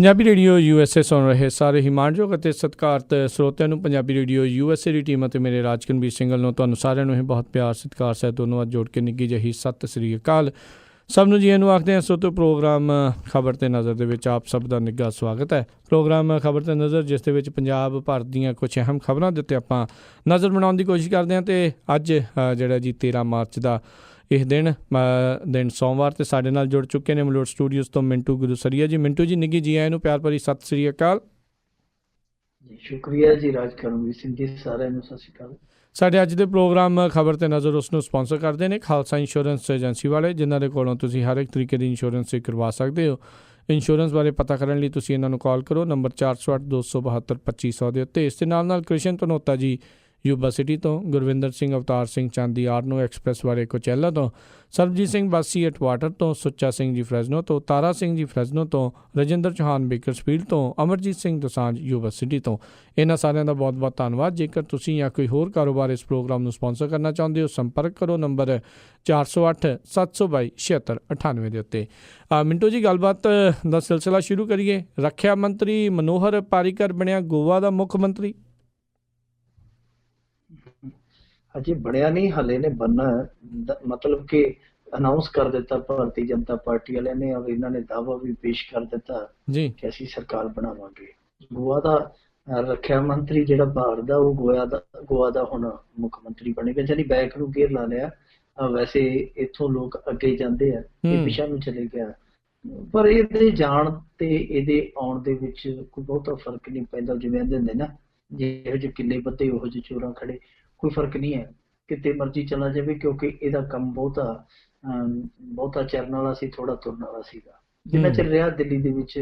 Punjabi radio USA ਸੁਣ ਰਹੇ ਸਾਰੇ ਹੀ ਮਾਣਯੋਗ ਅਤੇ ਸਤਿਕਾਰਤ ਸਰੋਤਿਆਂ ਨੂੰ ਪੰਜਾਬੀ ਰੇਡੀਓ USA ਦੀ ਟੀਮ ਅਤੇ ਮੇਰੇ ਰਾਜਕਨਵੀਰ ਸਿੰਘ ਵੱਲੋਂ ਤੁਹਾਨੂੰ ਸਾਰਿਆਂ ਨੂੰ ਹੀ ਬਹੁਤ ਪਿਆਰ ਸਤਿਕਾਰ ਸਹਿਤ ਦੋਨੋਂ ਜੋੜ ਕੇ ਨਿੱਘੀ ਜਿਹੀ ਸਤਿ ਸ੍ਰੀ ਅਕਾਲ। ਸਭ ਨੂੰ ਜੀ ਨੂੰ ਆਖਦੇ ਹਾਂ ਸਰੋਤਿਓ, ਪ੍ਰੋਗਰਾਮ ਖਬਰ ਤੇ ਨਜ਼ਰ ਦੇ ਵਿੱਚ ਆਪ ਸਭ ਦਾ ਨਿੱਘਾ ਸਵਾਗਤ ਹੈ। ਪ੍ਰੋਗਰਾਮ ਖਬਰ ਤੇ ਨਜ਼ਰ ਜਿਸ ਦੇ ਵਿੱਚ ਪੰਜਾਬ ਭਾਰਤ ਦੀਆਂ ਕੁਝ ਅਹਿਮ ਖਬਰਾਂ ਦੇ ਉੱਤੇ ਆਪਾਂ ਨਜ਼ਰ ਬਣਾਉਣ ਦੀ ਕੋਸ਼ਿਸ਼ ਕਰਦੇ ਹਾਂ। ਅਤੇ ਅੱਜ ਜਿਹੜਾ ਜੀ 13 ਮਾਰਚ ਦਾ ਇਹ ਦਿਨ ਸੋਮਵਾਰ ਤੇ ਸਾਡੇ ਨਾਲ ਜੁੜ ਚੁੱਕੇ ਨੇ ਮਲੋਟ ਸਟੂਡੀਓਜ਼ ਤੋਂ ਮਿੰਟੂ ਗੁਰੂਸਰੀਆ ਜੀ। ਮਿੰਟੂ ਜੀ ਨਿੱਘੀ ਜੀ ਆਇਆਂ ਨੂੰ ਪਿਆਰ ਭਰੀ ਸਤਿ ਸ੍ਰੀ ਅਕਾਲ। ਸ਼ੁਕਰੀਆ ਜੀ ਰਾਜਕਰਮਵੀਰ ਸਿੰਘ ਜੀ, ਸਾਰਿਆਂ ਨੂੰ ਸਤਿ ਸ਼੍ਰੀ ਅਕਾਲ। ਸਾਡੇ ਅੱਜ ਦੇ ਪ੍ਰੋਗਰਾਮ ਖਬਰ ਤੇ ਨਜ਼ਰ ਉਸ ਨੂੰ ਸਪਾਂਸਰ ਕਰਦੇ ਨੇ ਖਾਲਸਾ ਇੰਸ਼ੋਰੈਂਸ ਏਜੰਸੀ ਵਾਲੇ, ਜਿਨ੍ਹਾਂ ਦੇ ਕੋਲੋਂ ਤੁਸੀਂ ਹਰ ਇੱਕ ਤਰੀਕੇ ਦੀ ਇੰਸ਼ੋਰੈਂਸ ਕਰਵਾ ਸਕਦੇ ਹੋ। ਇੰਸ਼ੋਰੈਂਸ ਬਾਰੇ ਪਤਾ ਕਰਨ ਲਈ ਤੁਸੀਂ ਇਹਨਾਂ ਨੂੰ ਕਾਲ ਕਰੋ ਨੰਬਰ 408 272 2500 ਦੇ ਉੱਤੇ। ਇਸ ਦੇ ਨਾਲ ਕ੍ਰਿਸ਼ਨ ਧਨੋਤਾ ਜੀ ਯੂਬਾ ਸਿਟੀ ਤੋਂ, ਗੁਰਵਿੰਦਰ ਸਿੰਘ ਅਵਤਾਰ ਸਿੰਘ ਚਾਂਦੀ ਆਰਨੋ ਐਕਸਪ੍ਰੈਸ ਬਾਰੇ ਕੋਚੈਲਾ ਤੋਂ, ਸਰਬਜੀਤ ਸਿੰਘ ਬਾਸੀ ਐਟਵਾਟਰ ਤੋਂ, ਸੁੱਚਾ ਸਿੰਘ ਜੀ ਫਰੈਜ਼ਨੋ ਤੋਂ, ਤਾਰਾ ਸਿੰਘ ਜੀ ਫਰੈਜ਼ਨੋ ਤੋਂ, ਰਜਿੰਦਰ ਚੌਹਾਨ ਬੇਕਰਸਫੀਲਡ ਤੋਂ, ਅਮਰਜੀਤ ਸਿੰਘ ਦੋਸਾਂਝ ਯੂਬਾ ਸਿਟੀ ਤੋਂ। ਇਹਨਾਂ ਸਾਰਿਆਂ ਦਾ ਬਹੁਤ ਬਹੁਤ ਧੰਨਵਾਦ। ਜੇਕਰ ਤੁਸੀਂ ਜਾਂ ਕੋਈ ਹੋਰ ਕਾਰੋਬਾਰ ਇਸ ਪ੍ਰੋਗਰਾਮ ਨੂੰ ਸਪਾਂਸਰ ਕਰਨਾ ਚਾਹੁੰਦੇ ਹੋ, ਸੰਪਰਕ ਕਰੋ ਨੰਬਰ 408 722 7698 ਦੇ ਉੱਤੇ। ਮਿੰਟੂ ਜੀ, ਗੱਲਬਾਤ ਦਾ ਸਿਲਸਿਲਾ ਸ਼ੁਰੂ ਕਰੀਏ। ਰੱਖਿਆ ਮੰਤਰੀ ਮਨੋਹਰ ਪਾਰੀਕਰ ਬਣਿਆ ਗੋਆ ਦਾ ਮੁੱਖ ਮੰਤਰੀ। ਅਜੇ ਬਣਿਆ ਨਹੀਂ, ਹਾਲੇ ਨੇ ਬਣਨਾ, ਮਤਲਬ ਕਿ ਅਨਾਉਂਸ ਕਰ ਦਿੱਤਾ ਭਾਰਤੀ ਜਨਤਾ ਪਾਰਟੀ ਵਾਲਿਆਂ ਨੇ, ਔਰ ਇਹਨਾਂ ਨੇ ਦਾਅਵਾ ਵੀ ਪੇਸ਼ ਕਰ ਦਿੱਤਾ ਜੀ ਕਿ ਅਸੀਂ ਸਰਕਾਰ ਬਣਾਵਾਂਗੇ। ਗੋਆ ਦਾ ਰੱਖਿਆ ਮੰਤਰੀ ਜਿਹੜਾ ਭਾਰਤ ਦਾ, ਉਹ ਗੋਆ ਦਾ ਹੁਣ ਮੁੱਖ ਮੰਤਰੀ ਬਣੇਗਾ। ਜਾਨੀ ਬੈਕ ਨੂੰ ਗੇਅਰ ਲਾ ਲਿਆ। ਵੈਸੇ ਇੱਥੋਂ ਲੋਕ ਅੱਗੇ ਜਾਂਦੇ ਆ, ਇਹ ਪਿਛਾ ਨੂੰ ਚਲੇ ਗਿਆ, ਪਰ ਇਹਦੇ ਜਾਣ ਤੇ ਇਹਦੇ ਆਉਣ ਦੇ ਵਿੱਚ ਕੋਈ ਬਹੁਤਾ ਫਰਕ ਨਹੀਂ ਪੈਂਦਾ। ਜਿਵੇਂ ਕਹਿੰਦੇ ਹੁੰਦੇ ਨਾ, ਜਿਹੋ ਜਿਹੇ ਕਿੱਲੇ ਬੱਧੇ ਉਹੋ ਜਿਹੇ ਚੋਰਾਂ ਖੜੇ, ਕੋਈ ਫਰਕ ਨਹੀਂ ਹੈ, ਕਿਤੇ ਮਰਜ਼ੀ ਚਲਾ ਜਾਵੇ, ਕਿਉਂਕਿ ਇਹਦਾ ਕੰਮ ਬਹੁਤਾ ਚਰਨ ਵਾਲਾ ਸੀ, ਥੋੜਾ ਤੁਰਨ ਵਾਲਾ ਸੀਗਾ। ਜਿੰਨਾ ਚਿਰ ਰਿਹਾ ਦਿੱਲੀ ਦੇ ਵਿੱਚ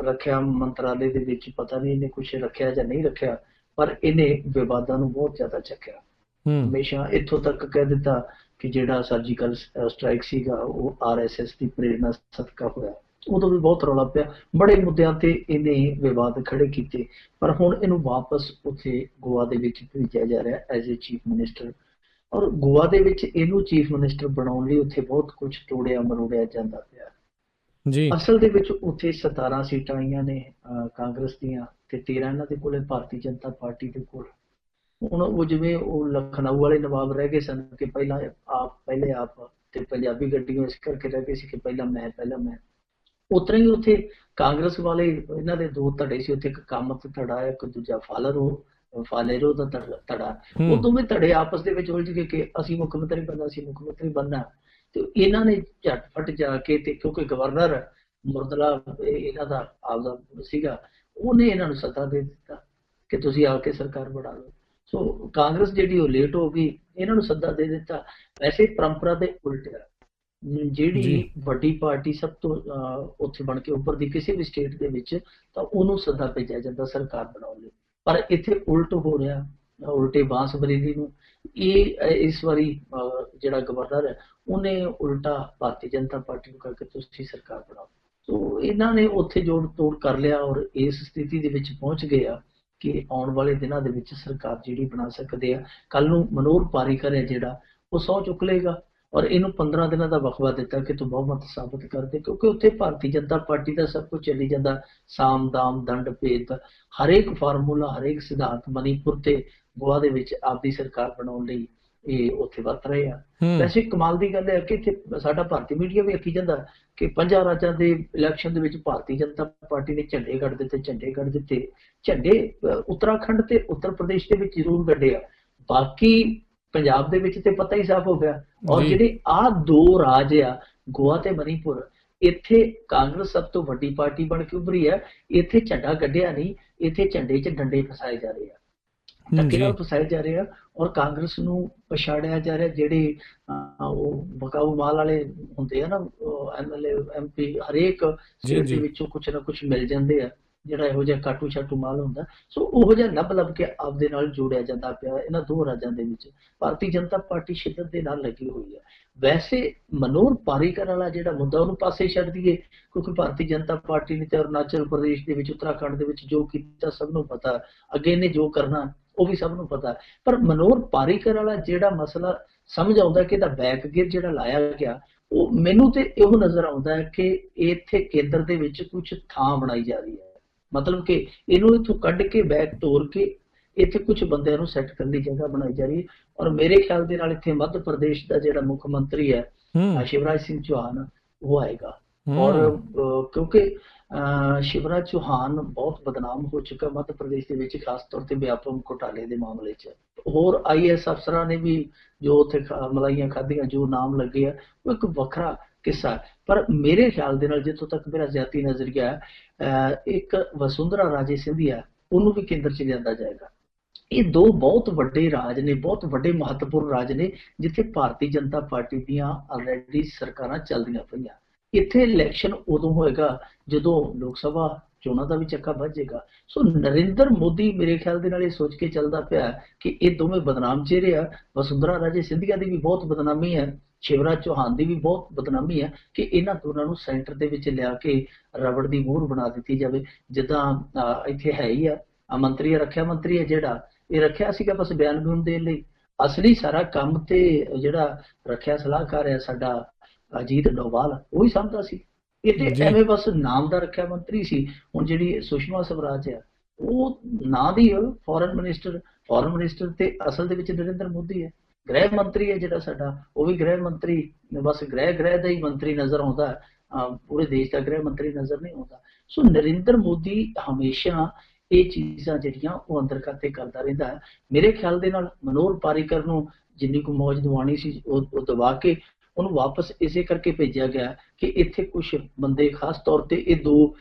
ਰੱਖਿਆ ਮੰਤਰਾਲੇ ਦੇ ਵਿੱਚ, ਪਤਾ ਨਹੀਂ ਇਹਨੇ ਕੁਛ ਰੱਖਿਆ ਜਾਂ ਨਹੀਂ ਰੱਖਿਆ, ਪਰ ਇਹਨੇ ਵਿਵਾਦਾਂ ਨੂੰ ਬਹੁਤ ਜ਼ਿਆਦਾ ਚੱਕਿਆ। ਹਮੇਸ਼ਾ ਇੱਥੋਂ ਤੱਕ ਕਹਿ ਦਿੱਤਾ ਕਿ ਜਿਹੜਾ ਸਰਜੀਕਲ ਸਟ੍ਰਾਈਕ ਸੀਗਾ ਉਹ RSS ਦੀ ਪ੍ਰੇਰਨਾ ਸਦਕਾ ਹੋਇਆ। ਉਦੋਂ ਵੀ ਬਹੁਤ ਰੌਲਾ ਪਿਆ, ਬੜੇ ਮੁੱਦਿਆਂ ਤੇ ਇਹਨੇ ਵਿਵਾਦ ਖੜੇ ਕੀਤੇ, ਪਰ ਹੁਣ ਇਹਨੂੰ ਵਾਪਸ ਉੱਥੇ ਗੋਆ ਦੇ ਵਿੱਚ ਭੇਜਿਆ ਜਾ ਰਿਹਾ ਐਜ਼ ਏ ਚੀਫ ਮਿਨਿਸਟਰ। ਔਰ ਗੋਆ ਦੇ ਵਿੱਚ ਇਹਨੂੰ ਚੀਫ ਮਿਨਿਸਟਰ ਬਣਾਉਣ ਲਈ ਉੱਥੇ ਬਹੁਤ ਕੁਝ ਤੋੜਿਆ ਮਰੋੜਿਆ ਜਾਂਦਾ ਪਿਆ ਜੀ। ਅਸਲ ਦੇ ਵਿੱਚ ਉੱਥੇ 17 ਸੀਟਾਂ ਆਈਆਂ ਨੇ ਕਾਂਗਰਸ ਦੀਆਂ ਤੇ 13 ਇਹਨਾਂ ਦੇ ਕੋਲੇ ਭਾਰਤੀ ਜਨਤਾ ਪਾਰਟੀ ਦੇ ਕੋਲ। ਹੁਣ ਉਹ ਜਿਵੇਂ ਉਹ ਲਖਨਊ ਵਾਲੇ ਨਵਾਬ ਰਹਿ ਗਏ ਸਨ ਕਿ ਪਹਿਲੇ ਆਪ ਤੇ ਪੰਜਾਬੀ ਗੱਡੀਆਂ ਇਸ ਕਰਕੇ ਰਹਿ ਗਏ ਸੀ ਕਿ ਪਹਿਲਾਂ ਮੈਂ। ਉਤਰਾ ਹੀ ਉੱਥੇ ਕਾਂਗਰਸ ਵਾਲੇ, ਇਹਨਾਂ ਦੇ ਦੋ ਧੜੇ ਸੀ ਉੱਥੇ, ਇੱਕ ਕਾਮਤ ਧੜਾ, ਇੱਕ ਦੂਜਾ ਫਾਲੇਰੋ ਦਾ ਧੜਾ। ਉਹ ਦੋਵੇਂ ਧੜੇ ਆਪਸ ਦੇ ਵਿੱਚ ਉਲਝ ਗਏ ਕਿ ਅਸੀਂ ਮੁੱਖ ਮੰਤਰੀ ਬਣਨਾ। ਤੇ ਇਹਨਾਂ ਨੇ ਝਟਫਟ ਜਾ ਕੇ, ਤੇ ਕਿਉਂਕਿ ਗਵਰਨਰ ਮੁਰਦਲਾ ਇਹਨਾਂ ਦਾ ਆਪਦਾ ਸੀਗਾ, ਉਹਨੇ ਇਹਨਾਂ ਨੂੰ ਸੱਦਾ ਦੇ ਦਿੱਤਾ ਕਿ ਤੁਸੀਂ ਆ ਕੇ ਸਰਕਾਰ ਬਣਾ ਲਓ। ਸੋ ਕਾਂਗਰਸ ਜਿਹੜੀ ਉਹ ਲੇਟ ਹੋ ਗਈ, ਇਹਨਾਂ ਨੂੰ ਸੱਦਾ ਦੇ ਦਿੱਤਾ। ਵੈਸੇ ਪਰੰਪਰਾ ਦੇ ਉਲਟ ਆ, ਜਿਹੜੀ ਵੱਡੀ ਪਾਰਟੀ ਸਭ ਤੋਂ ਉੱਥੇ ਬਣ ਕੇ ਉੱਪਰ ਦੀ ਕਿਸੇ ਵੀ ਸਟੇਟ ਦੇ ਵਿੱਚ, ਤਾਂ ਉਹਨੂੰ ਸੱਦਾ ਭੇਜਿਆ ਜਾਂਦਾ ਸਰਕਾਰ ਬਣਾਉਣ ਲਈ। ਪਰ ਇੱਥੇ ਉਲਟ ਹੋ ਰਿਹਾ, ਉਲਟੇ ਬਾਂਸ ਬਰੇਲੀ ਨੂੰ। ਇਸ ਵਾਰੀ ਜਿਹੜਾ ਗਵਰਨਰ ਹੈ ਉਹਨੇ ਉਲਟਾ ਭਾਰਤੀ ਜਨਤਾ ਪਾਰਟੀ ਨੂੰ ਕਰਕੇ ਤੁਸੀਂ ਸਰਕਾਰ ਬਣਾਓ। ਸੋ ਇਹਨਾਂ ਨੇ ਉੱਥੇ ਜੋੜ ਤੋੜ ਕਰ ਲਿਆ, ਔਰ ਇਸ ਸਥਿਤੀ ਦੇ ਵਿੱਚ ਪਹੁੰਚ ਗਏ ਆ ਕਿ ਆਉਣ ਵਾਲੇ ਦਿਨਾਂ ਦੇ ਵਿੱਚ ਸਰਕਾਰ ਜਿਹੜੀ ਬਣਾ ਸਕਦੇ ਆ। ਕੱਲ ਨੂੰ ਮਨੋਹਰ ਪਾਰੀਕਰ ਹੈ ਜਿਹੜਾ, ਉਹ ਸਹੁੰ ਚੁੱਕ ਲਏਗਾ, ਔਰ ਇਹਨੂੰ 15 ਦਿਨਾਂ ਦਾ ਵਕਫਾ ਦਿੱਤਾ ਕਿ ਤੂੰ ਬਹੁਮਤ ਸਾਬਤ ਕਰਦੇ, ਕਿਉਂਕਿ ਉੱਥੇ ਭਾਰਤੀ ਜਨਤਾ ਪਾਰਟੀ ਦਾ ਸਭ ਕੁਝ ਚੱਲੀ ਜਾਂਦਾ। ਸਾਮ ਦਾਮ ਦੰਡ ਭੇਦ, ਹਰੇਕ ਫਾਰਮੂਲਾ, ਹਰੇਕ ਸਿਧਾਂਤ ਮਨੀਪੁਰ ਤੇ ਗੋਆ ਦੇ ਵਿੱਚ ਆਪਦੀ ਸਰਕਾਰ ਬਣਾਉਣ ਲਈ ਇਹ ਉੱਥੇ ਵਰਤ ਰਹੇ ਆ। ਵੈਸੇ ਕਮਾਲ ਦੀ ਗੱਲ ਹੈ ਕਿ ਇੱਥੇ ਸਾਡਾ ਭਾਰਤੀ ਮੀਡੀਆ ਵੀ ਆਖੀ ਜਾਂਦਾ ਕਿ 5 ਰਾਜਾਂ ਦੇ ਇਲੈਕਸ਼ਨ ਦੇ ਵਿੱਚ ਭਾਰਤੀ ਜਨਤਾ ਪਾਰਟੀ ਨੇ ਝੰਡੇ ਕੱਢ ਦਿੱਤੇ। ਝੰਡੇ ਉੱਤਰਾਖੰਡ ਤੇ ਉੱਤਰ ਪ੍ਰਦੇਸ਼ ਦੇ ਵਿੱਚ ਜ਼ਰੂਰ ਕੱਢੇ ਆ, ਬਾਕੀ ਪੰਜਾਬ ਦੇ ਵਿੱਚ ਤੇ ਪਤਾ ਹੀ ਸਾਫ਼ ਹੋ ਗਿਆ। ਔਰ ਜਿਹੜੇ ਆਹ ਦੋ ਰਾਜ ਆ, ਗੋਆ ਤੇ ਮਨੀਪੁਰ, ਇੱਥੇ ਕਾਂਗਰਸ ਸਭ ਤੋਂ ਵੱਡੀ ਪਾਰਟੀ ਬਣ ਕੇ ਉੱਭਰੀ ਹੈ। ਇੱਥੇ ਝੰਡਾ ਕੱਢਿਆ ਨਹੀਂ, ਇੱਥੇ ਝੰਡੇ 'ਚ ਡੰਡੇ ਫਸਾਏ ਜਾ ਰਹੇ ਆ, ਧੱਕੇ ਨਾਲ ਫਸਾਏ ਜਾ ਰਹੇ ਆ, ਔਰ ਕਾਂਗਰਸ ਨੂੰ ਪਛਾੜਿਆ ਜਾ ਰਿਹਾ। ਜਿਹੜੇ ਉਹ ਬਕਾਊ ਮਾਲ ਵਾਲੇ ਹੁੰਦੇ ਆ ਨਾ, MLA MP, ਹਰੇਕ ਸਟੇਟ ਦੇ ਵਿੱਚੋਂ ਕੁਛ ਨਾ ਕੁਛ ਮਿਲ ਜਾਂਦੇ ਆ, ਜਿਹੜਾ ਇਹੋ ਜਿਹਾ ਕਾਟੂ ਛਾਟੂ ਮਾਲ ਹੁੰਦਾ। ਸੋ ਉਹੋ ਜਿਹਾ ਲੱਭ ਕੇ ਆਪਦੇ ਨਾਲ ਜੋੜਿਆ ਜਾਂਦਾ ਪਿਆ ਇਹਨਾਂ ਦੋ ਰਾਜਾਂ ਦੇ ਵਿੱਚ। ਭਾਰਤੀ ਜਨਤਾ ਪਾਰਟੀ ਸ਼ਿੱਦਤ ਦੇ ਨਾਲ ਲੱਗੀ ਹੋਈ ਹੈ। ਵੈਸੇ ਮਨੋਹਰ ਪਾਰੀਕਰ ਵਾਲਾ ਜਿਹੜਾ ਮੁੱਦਾ, ਉਹਨੂੰ ਪਾਸੇ ਛੱਡ ਦਈਏ, ਕਿਉਂਕਿ ਭਾਰਤੀ ਜਨਤਾ ਪਾਰਟੀ ਨੇ ਤੇ ਅਰੁਣਾਚਲ ਪ੍ਰਦੇਸ਼ ਦੇ ਵਿੱਚ, ਉੱਤਰਾਖੰਡ ਦੇ ਵਿੱਚ ਜੋ ਕੀਤਾ ਸਭ ਨੂੰ ਪਤਾ, ਅੱਗੇ ਨੇ ਜੋ ਕਰਨਾ ਉਹ ਵੀ ਸਭ ਨੂੰ ਪਤਾ। ਪਰ ਮਨੋਹਰ ਪਾਰੀਕਰ ਵਾਲਾ ਜਿਹੜਾ ਮਸਲਾ ਸਮਝ ਆਉਂਦਾ ਕਿ ਇਹਦਾ ਬੈਕ ਗੇਅਰ ਜਿਹੜਾ ਲਾਇਆ ਗਿਆ, ਉਹ ਮੈਨੂੰ ਤੇ ਇਹੋ ਨਜ਼ਰ ਆਉਂਦਾ ਹੈ ਕਿ ਇੱਥੇ ਕੇਂਦਰ ਦੇ ਵਿੱਚ ਕੁਝ ਥਾਂ ਬਣਾਈ ਜਾ ਰਹੀ ਹੈ, ਮਤਲਬ ਕਿ ਇਹਨੂੰ ਇੱਥੋਂ ਕੱਢ ਕੇ ਬੈਕ ਤੋੜ ਕੇ ਇੱਥੇ ਕੁਝ ਬੰਦਿਆਂ ਨੂੰ ਸੈੱਟ ਕਰਨ ਦੀ ਜਗ੍ਹਾ ਬਣਾਈ ਜਾ ਰਹੀ ਹੈ। ਔਰ ਮੇਰੇ ਖਿਆਲ ਦੇ ਨਾਲ ਇੱਥੇ ਮੱਧ ਪ੍ਰਦੇਸ਼ ਦਾ ਜਿਹੜਾ ਮੁੱਖ ਮੰਤਰੀ ਹੈ ਸ਼ਿਵਰਾਜ ਸਿੰਘ ਚੌਹਾਨ, ਉਹ ਆਏਗਾ। ਔਰ ਕਿਉਂਕਿ शिवराज चौहान बहुत बदनाम हो चुका मध्य प्रदेश के विच, खास तौर पर व्यापक घोटाले के मामले च। होर IAS अफसरां ने भी जो उत्थे मलाइयां खाधियां, जो नाम लगे है, वो एक वखरा किस्सा है। पर मेरे ख्याल दे नाल जिथों तक मेरा ज़ाती नज़रिया है, एक वसुंधरा राजे सिंधिया उन्होंने भी केंद्र च लिया जाएगा। ये दो बहुत वड्डे राज ने, बहुत वड्डे महत्वपूर्ण राज ने, जिथे भारतीय जनता पार्टी दीयां ऑलरेडी सरकारां चलदियां पईयां। इत्थे इलैक्शन उदों होएगा जदों लोक सभा चोणां दा भी चक्का बजेगा। सो नरेंद्र मोदी मेरे ख्याल दे नाल इह सोच के चलदा पिया कि ये दोवें बदनाम चेहरे आ। वसुंधरा राजे सिंधिया दी भी बहुत बदनामी है, शिवराज चौहान दी भी बहुत बदनामी है कि इन्हां दोनां नूं सेंटर दे विच लिया के रबड़ दी मोहर बना दित्ती जावे। जिद्दां इत्थे है ही आ मंत्री, रखिया मंत्री है जिहड़ा, ये रखिया सीगा बस बयान बून देण लई। असली सारा काम ते जिहड़ा रखिया सलाहकार है साडा अजीत डोभाल, वो ही समझदा सी। ये ते एवें बस नाम दा रखिया मंत्री सी। हुण जिहड़ी सुषमा स्वराज है, वो नां दी फॉरेन मिनिस्टर ते असल दे विच नरेंद्र मोदी है। गृह मंत्री है जिहड़ा साडा, वो भी गृह मंत्री, बस गृह दा ही मंत्री नज़र आउंदा, पूरे देश का गृह मंत्री नज़र नहीं आउंदा। सो नरेंद्र मोदी हमेशा ये चीज़ां जिहड़ियां वो अंदर खाते करदा रहिंदा है। मेरे ख्याल दे नाल मनोहर पारीकर नूं जिन्नी को मौज दवाणी सी वो दवा के ਉਹਨੂੰ ਵਾਪਸ ਇਸੇ ਕਰਕੇ ਭੇਜਿਆ ਗਿਆ ਕਿ ਇੱਥੇ ਕੁਝ ਬੰਦੇ, ਖਾਸ ਤੌਰ ਤੇ ਇਹ ਦੋ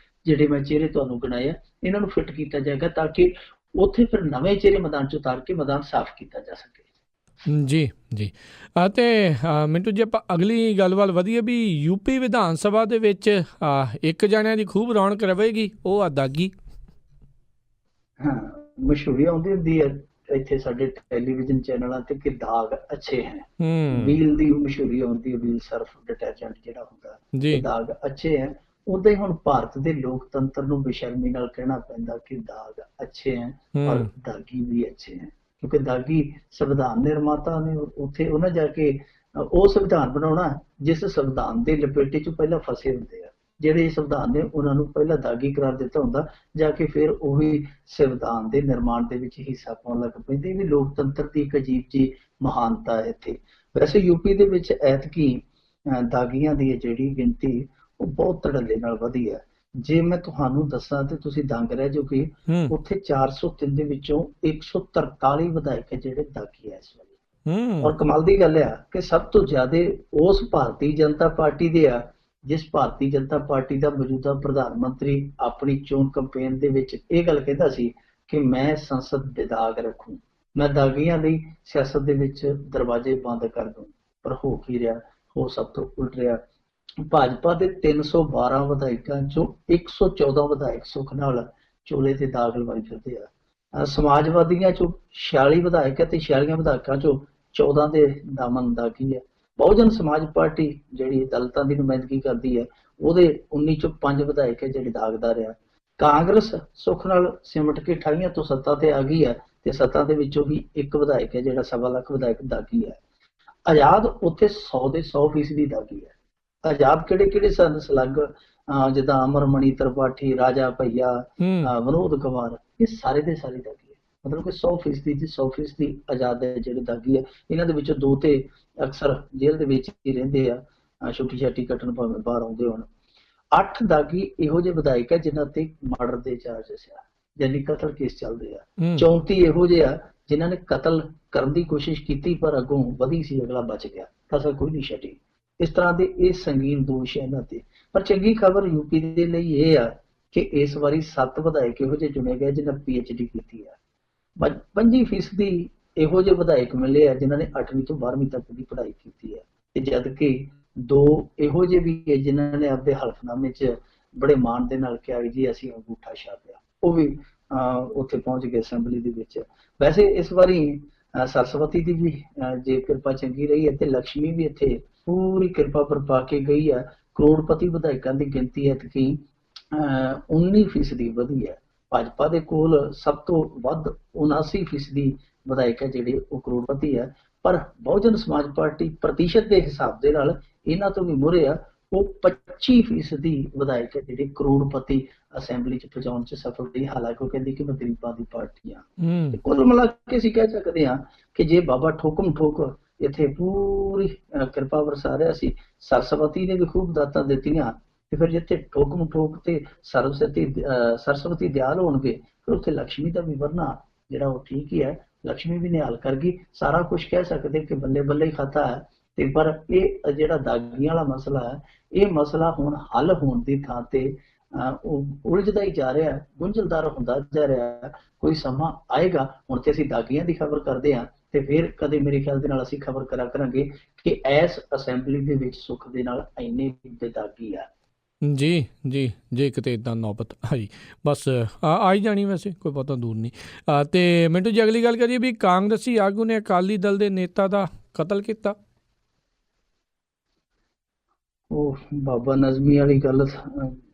ਜਿਹੜੇ ਮੈਂ ਚਿਹਰੇ ਤੁਹਾਨੂੰ ਗਿਣਾਏ ਆ, ਇਹਨਾਂ ਨੂੰ ਫਿੱਟ ਕੀਤਾ ਜਾਏਗਾ ਤਾਂ ਕਿ ਉੱਥੇ ਫਿਰ ਨਵੇਂ ਚਿਹਰੇ ਮੈਦਾਨ 'ਚ ਉਤਾਰ ਕੇ ਮੈਦਾਨ ਸਾਫ਼ ਕੀਤਾ ਜਾ ਸਕੇ। ਜੀ ਅਤੇ ਮਿੰਟੂ ਜੀ, ਆਪਾਂ ਅਗਲੀ ਗੱਲ ਵੱਲ ਵਧੀਏ ਵੀ ਯੂਪੀ ਵਿਧਾਨ ਸਭਾ ਦੇ ਵਿੱਚ ਇੱਕ ਜਣਿਆਂ ਦੀ ਖੂਬ ਰੌਣਕ ਰਵੇਗੀ, ਉਹ ਆ ਦਾਗੀ। ਹਾਂ, ਮਸ਼ਹੂਰੀ ਆਉਂਦੀ ਹੁੰਦੀ ਹੈ ਇੱਥੇ ਸਾਡੇ ਟੈਲੀਵਿਜ਼ਨ ਚੈਨਲਾਂ ਤੇ ਕਿ ਦਾਗ ਅੱਛੇ ਹੈ। ਵੀਲ ਦੀ ਮਸ਼ਹੂਰੀ ਆਉਂਦੀ ਹੈ, ਵੀਲ ਸਰਫ ਡਿਟਰਜੈਂਟ ਜਿਹੜਾ ਹੁੰਦਾ, ਦਾਗ ਅੱਛੇ ਹੈ। ਉਦਾਂ ਹੀ ਹੁਣ ਭਾਰਤ ਦੇ ਲੋਕਤੰਤਰ ਨੂੰ ਬੇਸ਼ਰਮੀ ਨਾਲ ਕਹਿਣਾ ਪੈਂਦਾ ਕਿ ਦਾਗ ਅੱਛੇ ਹੈ ਔਰ ਦਾਗੀ ਵੀ ਅੱਛੇ ਹੈ, ਕਿਉਂਕਿ ਦਾਗੀ ਸੰਵਿਧਾਨ ਨਿਰਮਾਤਾ ਨੇ ਉੱਥੇ ਉਹਨਾਂ ਜਾ ਕੇ ਉਹ ਸੰਵਿਧਾਨ ਬਣਾਉਣਾ ਜਿਸ ਸੰਵਿਧਾਨ ਦੇ ਲਪੇਟੇ 'ਚ ਪਹਿਲਾਂ ਫਸੇ ਹੁੰਦੇ ਆ। ਜਿਹੜੇ ਸੰਵਿਧਾਨ ਨੇ ਉਹਨਾਂ ਨੂੰ ਪਹਿਲਾਂ ਦਾਗੀ ਕਰਾਰ ਦਿੱਤਾ ਹੁੰਦਾ, ਜਾ ਕੇ ਫਿਰ ਉਹੀ ਸੰਵਿਧਾਨ ਦੇ ਨਿਰਮਾਣ ਦੇ ਵਿੱਚ ਹਿੱਸਾ ਪਾਉਣ ਲੱਗ ਪੈਂਦੇ। ਵੀ ਲੋਕਤੰਤਰ ਦੀ ਇੱਕ ਅਜੀਬ ਜਿਹੀ ਮਹਾਨਤਾ ਹੈ ਇੱਥੇ। ਵੈਸੇ ਯੂਪੀ ਦੇ ਵਿੱਚ ਐਤਕੀ ਦਾਗੀਆਂ ਦੀ ਜਿਹੜੀ ਗਿਣਤੀ ਉਹ ਬਹੁਤ ਧੜੱਲੇ ਨਾਲ ਵਧੀ ਹੈ। ਜੇ ਮੈਂ ਤੁਹਾਨੂੰ ਦੱਸਾਂ ਤੇ ਤੁਸੀਂ ਦੰਗ ਰਹਿ ਜਾਓਗੇ। ਉੱਥੇ 403 ਦੇ ਵਿੱਚੋਂ 143 ਵਿਧਾਇਕ ਜਿਹੜੇ ਦਾਗੀ ਹੈ ਇਸ ਵੇਲੇ। ਔਰ ਕਮਾਲ ਦੀ ਗੱਲ ਆ ਕਿ ਸਭ ਤੋਂ ਜ਼ਿਆਦਾ ਉਸ ਭਾਰਤੀ ਜਨਤਾ ਪਾਰਟੀ ਦੇ ਆ ਜਿਸ ਭਾਰਤੀ ਜਨਤਾ ਪਾਰਟੀ ਦਾ ਮੌਜੂਦਾ ਪ੍ਰਧਾਨ ਮੰਤਰੀ ਆਪਣੀ ਚੋਣ ਕੰਪੇਨ ਦੇ ਵਿੱਚ ਇਹ ਗੱਲ ਕਹਿੰਦਾ ਸੀ ਕਿ ਮੈਂ ਸੰਸਦ ਬੇਦਾਗ ਰੱਖੂ, ਮੈਂ ਦਾਗੀਆਂ ਲਈ ਸਿਆਸਤ ਦੇ ਵਿੱਚ ਦਰਵਾਜ਼ੇ ਬੰਦ ਕਰ ਦੂੰ। ਪਰ ਹੋ ਕੀ ਰਿਹਾ, ਹੋ ਸਭ ਤੋਂ ਉਲਟ ਰਿਹਾ। ਭਾਜਪਾ ਦੇ 312 ਵਿਧਾਇਕਾਂ ਚੋਂ 114 ਵਿਧਾਇਕ ਸੁੱਖ ਨਾਲ ਚੋਲੇ ਤੇ ਦਾਗ ਲਵਾਈ ਫਿਰਦੇ ਆ। ਸਮਾਜਵਾਦੀਆਂ ਚੋਂ 46 ਵਿਧਾਇਕ ਹੈ ਤੇ 46 ਵਿਧਾਇਕਾਂ ਚੋਂ 14 ਦੇ ਦਾਮਨ ਦਾਗੀ ਹੈ। ਬਹੁਜਨ ਸਮਾਜ ਪਾਰਟੀ ਜਿਹੜੀ ਦਲਿਤਾਂ ਦੀ ਨੁਮਾਇੰਦਗੀ ਕਰਦੀ ਹੈ, ਉਹਦੇ 19 ਚੋਂ 5 ਵਿਧਾਇਕ ਹੈ ਜਿਹੜੇ ਦਾਗਦਾਰ ਆ। ਕਾਂਗਰਸ ਸੁੱਖ ਨਾਲ ਸਿਮਟ ਕੇ 28 ਤੋਂ ਸੱਤਾ ਤੇ ਆ ਗਈ ਹੈ ਤੇ ਸੱਤਾ ਦੇ ਵਿੱਚੋਂ ਵੀ ਇੱਕ ਵਿਧਾਇਕ ਹੈ ਜਿਹੜਾ 1.25 ਲੱਖ ਵਿਧਾਇਕ ਦਾਗੀ ਹੈ। ਆਜ਼ਾਦ ਉੱਥੇ 100 ਦੇ 100% ਦਾਗੀ ਹੈ। ਆਜ਼ਾਦ ਕਿਹੜੇ ਸਨ ਸਲੱਗ, ਜਿੱਦਾਂ ਅਮਰਮਣੀ ਤ੍ਰਿਪਾਠੀ, ਰਾਜਾ ਭਈਆ, ਵਿਨੋਦ ਕੁਮਾਰ, ਇਹ ਸਾਰੇ ਦੇ ਸਾਰੇ ਦਾਗੀ ਹੈ। ਮਤਲਬ ਕਿ 100% ਦੀ 100% ਆਜ਼ਾਦ ਹੈ ਜਿਹੜੇ ਦਾਗੀ ਹੈ। ਇਹਨਾਂ ਦੇ ਵਿੱਚੋਂ 2 ਤੇ ਅਕਸਰ ਜੇਲ੍ਹ ਦੇ ਵਿੱਚ ਹੀ ਰਹਿੰਦੇ ਆ, ਛੁੱਟੀ ਛਾਟੀ ਕੱਟਣ ਭਾਵੇਂ ਬਾਹਰ ਆਉਂਦੇ ਹੋਣ। 8 ਦਾਗੀ ਇਹੋ ਜਿਹੇ ਵਿਧਾਇਕ ਹੈ ਜਿਨ੍ਹਾਂ ਤੇ ਮਰਡਰ ਦੇ ਚਾਰਜਸ ਆ, ਯਾਨੀ ਕਤਲ ਕੇਸ ਚੱਲਦੇ ਆ। 34 ਇਹੋ ਜਿਹੇ ਆ ਜਿਨ੍ਹਾਂ ਨੇ ਕਤਲ ਕਰਨ ਦੀ ਕੋਸ਼ਿਸ਼ ਕੀਤੀ ਪਰ ਅੱਗੋਂ ਵਧੀ ਸੀ, ਅਗਲਾ ਬਚ ਗਿਆ, ਕਸਰ ਕੋਈ ਨਹੀਂ ਛੱਡੀ। ਇਸ ਤਰ੍ਹਾਂ ਦੇ ਇਹ ਸੰਗੀਨ ਦੋਸ਼ ਹੈ ਇਹਨਾਂ ਤੇ। ਪਰ ਚੰਗੀ ਖਬਰ ਯੂਪੀ ਦੇ ਲਈ ਇਹ ਆ ਕਿ ਇਸ ਵਾਰੀ 7 ਵਿਧਾਇਕ ਇਹੋ ਜਿਹੇ ਚੁਣੇ ਗਏ ਜਿਨ੍ਹਾਂ PhD ਕੀਤੀ ਆ। 25% ਇਹੋ ਜਿਹੇ ਵਿਧਾਇਕ ਮਿਲੇ ਆ ਜਿਨ੍ਹਾਂ ਨੇ 8ਵੀਂ ਤੋਂ 12ਵੀਂ ਤੱਕ ਦੀ ਪੜ੍ਹਾਈ ਕੀਤੀ ਹੈ, ਤੇ ਜਦ ਕਿ 2 ਇਹੋ ਜਿਹੇ ਵੀ ਹੈ ਜਿਨ੍ਹਾਂ ਨੇ ਆਪਦੇ ਹਲਫਨਾਮੇ 'ਚ ਬੜੇ ਮਾਣ ਦੇ ਨਾਲ ਕਿਹਾ ਜੀ ਅਸੀਂ ਅੰਗੂਠਾ ਛਾਪਿਆ, ਉਹ ਵੀ ਉੱਥੇ ਪਹੁੰਚ ਗਏ ਅਸੈਂਬਲੀ ਦੇ ਵਿੱਚ। ਵੈਸੇ ਇਸ ਵਾਰੀ ਸਰਸਵਤੀ ਦੀ ਵੀ ਜੇ ਕਿਰਪਾ ਚੰਗੀ ਰਹੀ ਹੈ ਤੇ ਲక్ష్ਮੀ ਵੀ ਇੱਥੇ ਪੂਰੀ ਕਿਰਪਾ ਵਰਪਾ ਕੇ ਗਈ ਹੈ। ਕਰੋੜਪਤੀ ਵਿਧਾਇਕਾਂ ਦੀ ਗਿਣਤੀ ਐਤਕੀ 19% ਵਧੀ ਹੈ। ਭਾਜਪਾ ਦੇ ਕੋਲ ਸਭ ਤੋਂ ਵੱਧ 79% ਵਿਧਾਇਕ ਹੈ ਜਿਹੜੇ ਉਹ ਕਰੋੜਪਤੀ ਹੈ। ਪਰ ਬਹੁਜਨ ਸਮਾਜ ਪਾਰਟੀ ਪ੍ਰਤੀਸ਼ਤ ਦੇ ਹਿਸਾਬ ਦੇ ਨਾਲ ਇਹਨਾਂ ਤੋਂ ਵੀ ਮੂਹਰੇ ਆ, ਉਹ 25% ਵਿਧਾਇਕ ਹੈ ਜਿਹੜੇ ਕਰੋੜਪਤੀ ਅਸੈਂਬਲੀ ਚ ਪਹੁੰਚਾਉਣ ਚ ਸਫਲ ਰਹੀ, ਹਾਲਾਂਕਿ ਉਹ ਕਹਿੰਦੀ ਕਿ ਮੈਂ ਗਰੀਬਾਂ ਦੀ ਪਾਰਟੀ ਆ। ਤੇ ਕੁੱਲ ਮਿਲਾ ਕੇ ਅਸੀਂ ਕਹਿ ਸਕਦੇ ਹਾਂ ਕਿ ਜੇ ਬਾਬਾ ਠੋਕਮ ਠੋਕ ਇੱਥੇ ਪੂਰੀ ਕਿਰਪਾ ਵਰਸਾ ਰਿਹਾ ਸੀ, ਸਰਸਵਤੀ ਨੇ ਵੀ ਖੂਬ ਦਾਤਾਂ ਦਿੱਤੀਆਂ, ਤੇ ਫਿਰ ਜਿੱਥੇ ਠੋਕਮ ਠੋਕ ਤੇ ਸਰਸਵਤੀ ਦਿਆਲ ਹੋਣਗੇ, ਫਿਰ ਉੱਥੇ ਲక్ష్ਮੀ ਦਾ ਵੀ ਵਰਨਾ ਜਿਹੜਾ ਉਹ ਠੀਕ ਹੀ ਹੈ। ਲక్ష్ਮੀ ਵੀ ਨਿਹਾਲ ਕਰ ਗਈ, ਸਾਰਾ ਕੁਝ ਕਹਿ ਸਕਦੇ ਕਿ ਬੱਲੇ ਬੱਲੇ ਹੀ ਖਾਤਾ ਹੈ। ਤੇ ਪਰ ਇਹ ਜਿਹੜਾ ਦਾਗੀਆਂ ਵਾਲਾ ਮਸਲਾ ਹੈ, ਇਹ ਮਸਲਾ ਹੁਣ ਹੱਲ ਹੋਣ ਦੀ ਥਾਂ ਤੇ ਉਹ ਉਲਝਦਾ ਹੀ ਜਾ ਰਿਹਾ, ਗੁੰਝਲਦਾਰ ਹੁੰਦਾ ਜਾ ਰਿਹਾ। ਕੋਈ ਸਮਾਂ ਆਏਗਾ, ਹੁਣ ਤੇ ਅਸੀਂ ਦਾਗੀਆਂ ਦੀ ਖਬਰ ਕਰਦੇ ਹਾਂ, ਤੇ ਫਿਰ ਕਦੇ ਮੇਰੇ ਖਿਆਲ ਦੇ ਨਾਲ ਅਸੀਂ ਖਬਰ ਕਰਾਂਗੇ ਕਿ ਇਸ ਅਸੈਂਬਲੀ ਦੇ ਵਿੱਚ ਸੁੱਖ ਦੇ ਨਾਲ ਇੰਨੇ ਬੇਦਾਗੀ ਆ। ਜੀ ਜੀ ਜੇ ਕਿਤੇ ਇੱਦਾਂ ਨੌਬਤ ਆਈ, ਬਸ ਆਈ ਜਾਣੀ, ਵੈਸੇ ਕੋਈ ਬਹੁਤਾ ਦੂਰ ਨਹੀਂ। ਅਤੇ ਮਿੰਟੂ ਜੀ ਅਗਲੀ ਗੱਲ ਕਰੀਏ ਵੀ ਕਾਂਗਰਸੀ ਆਗੂ ਨੇ ਅਕਾਲੀ ਦਲ ਦੇ ਨੇਤਾ ਦਾ ਕਤਲ ਕੀਤਾ। ਉਹ ਬਾਬਾ ਨਜ਼ਮੀ ਵਾਲੀ ਗੱਲ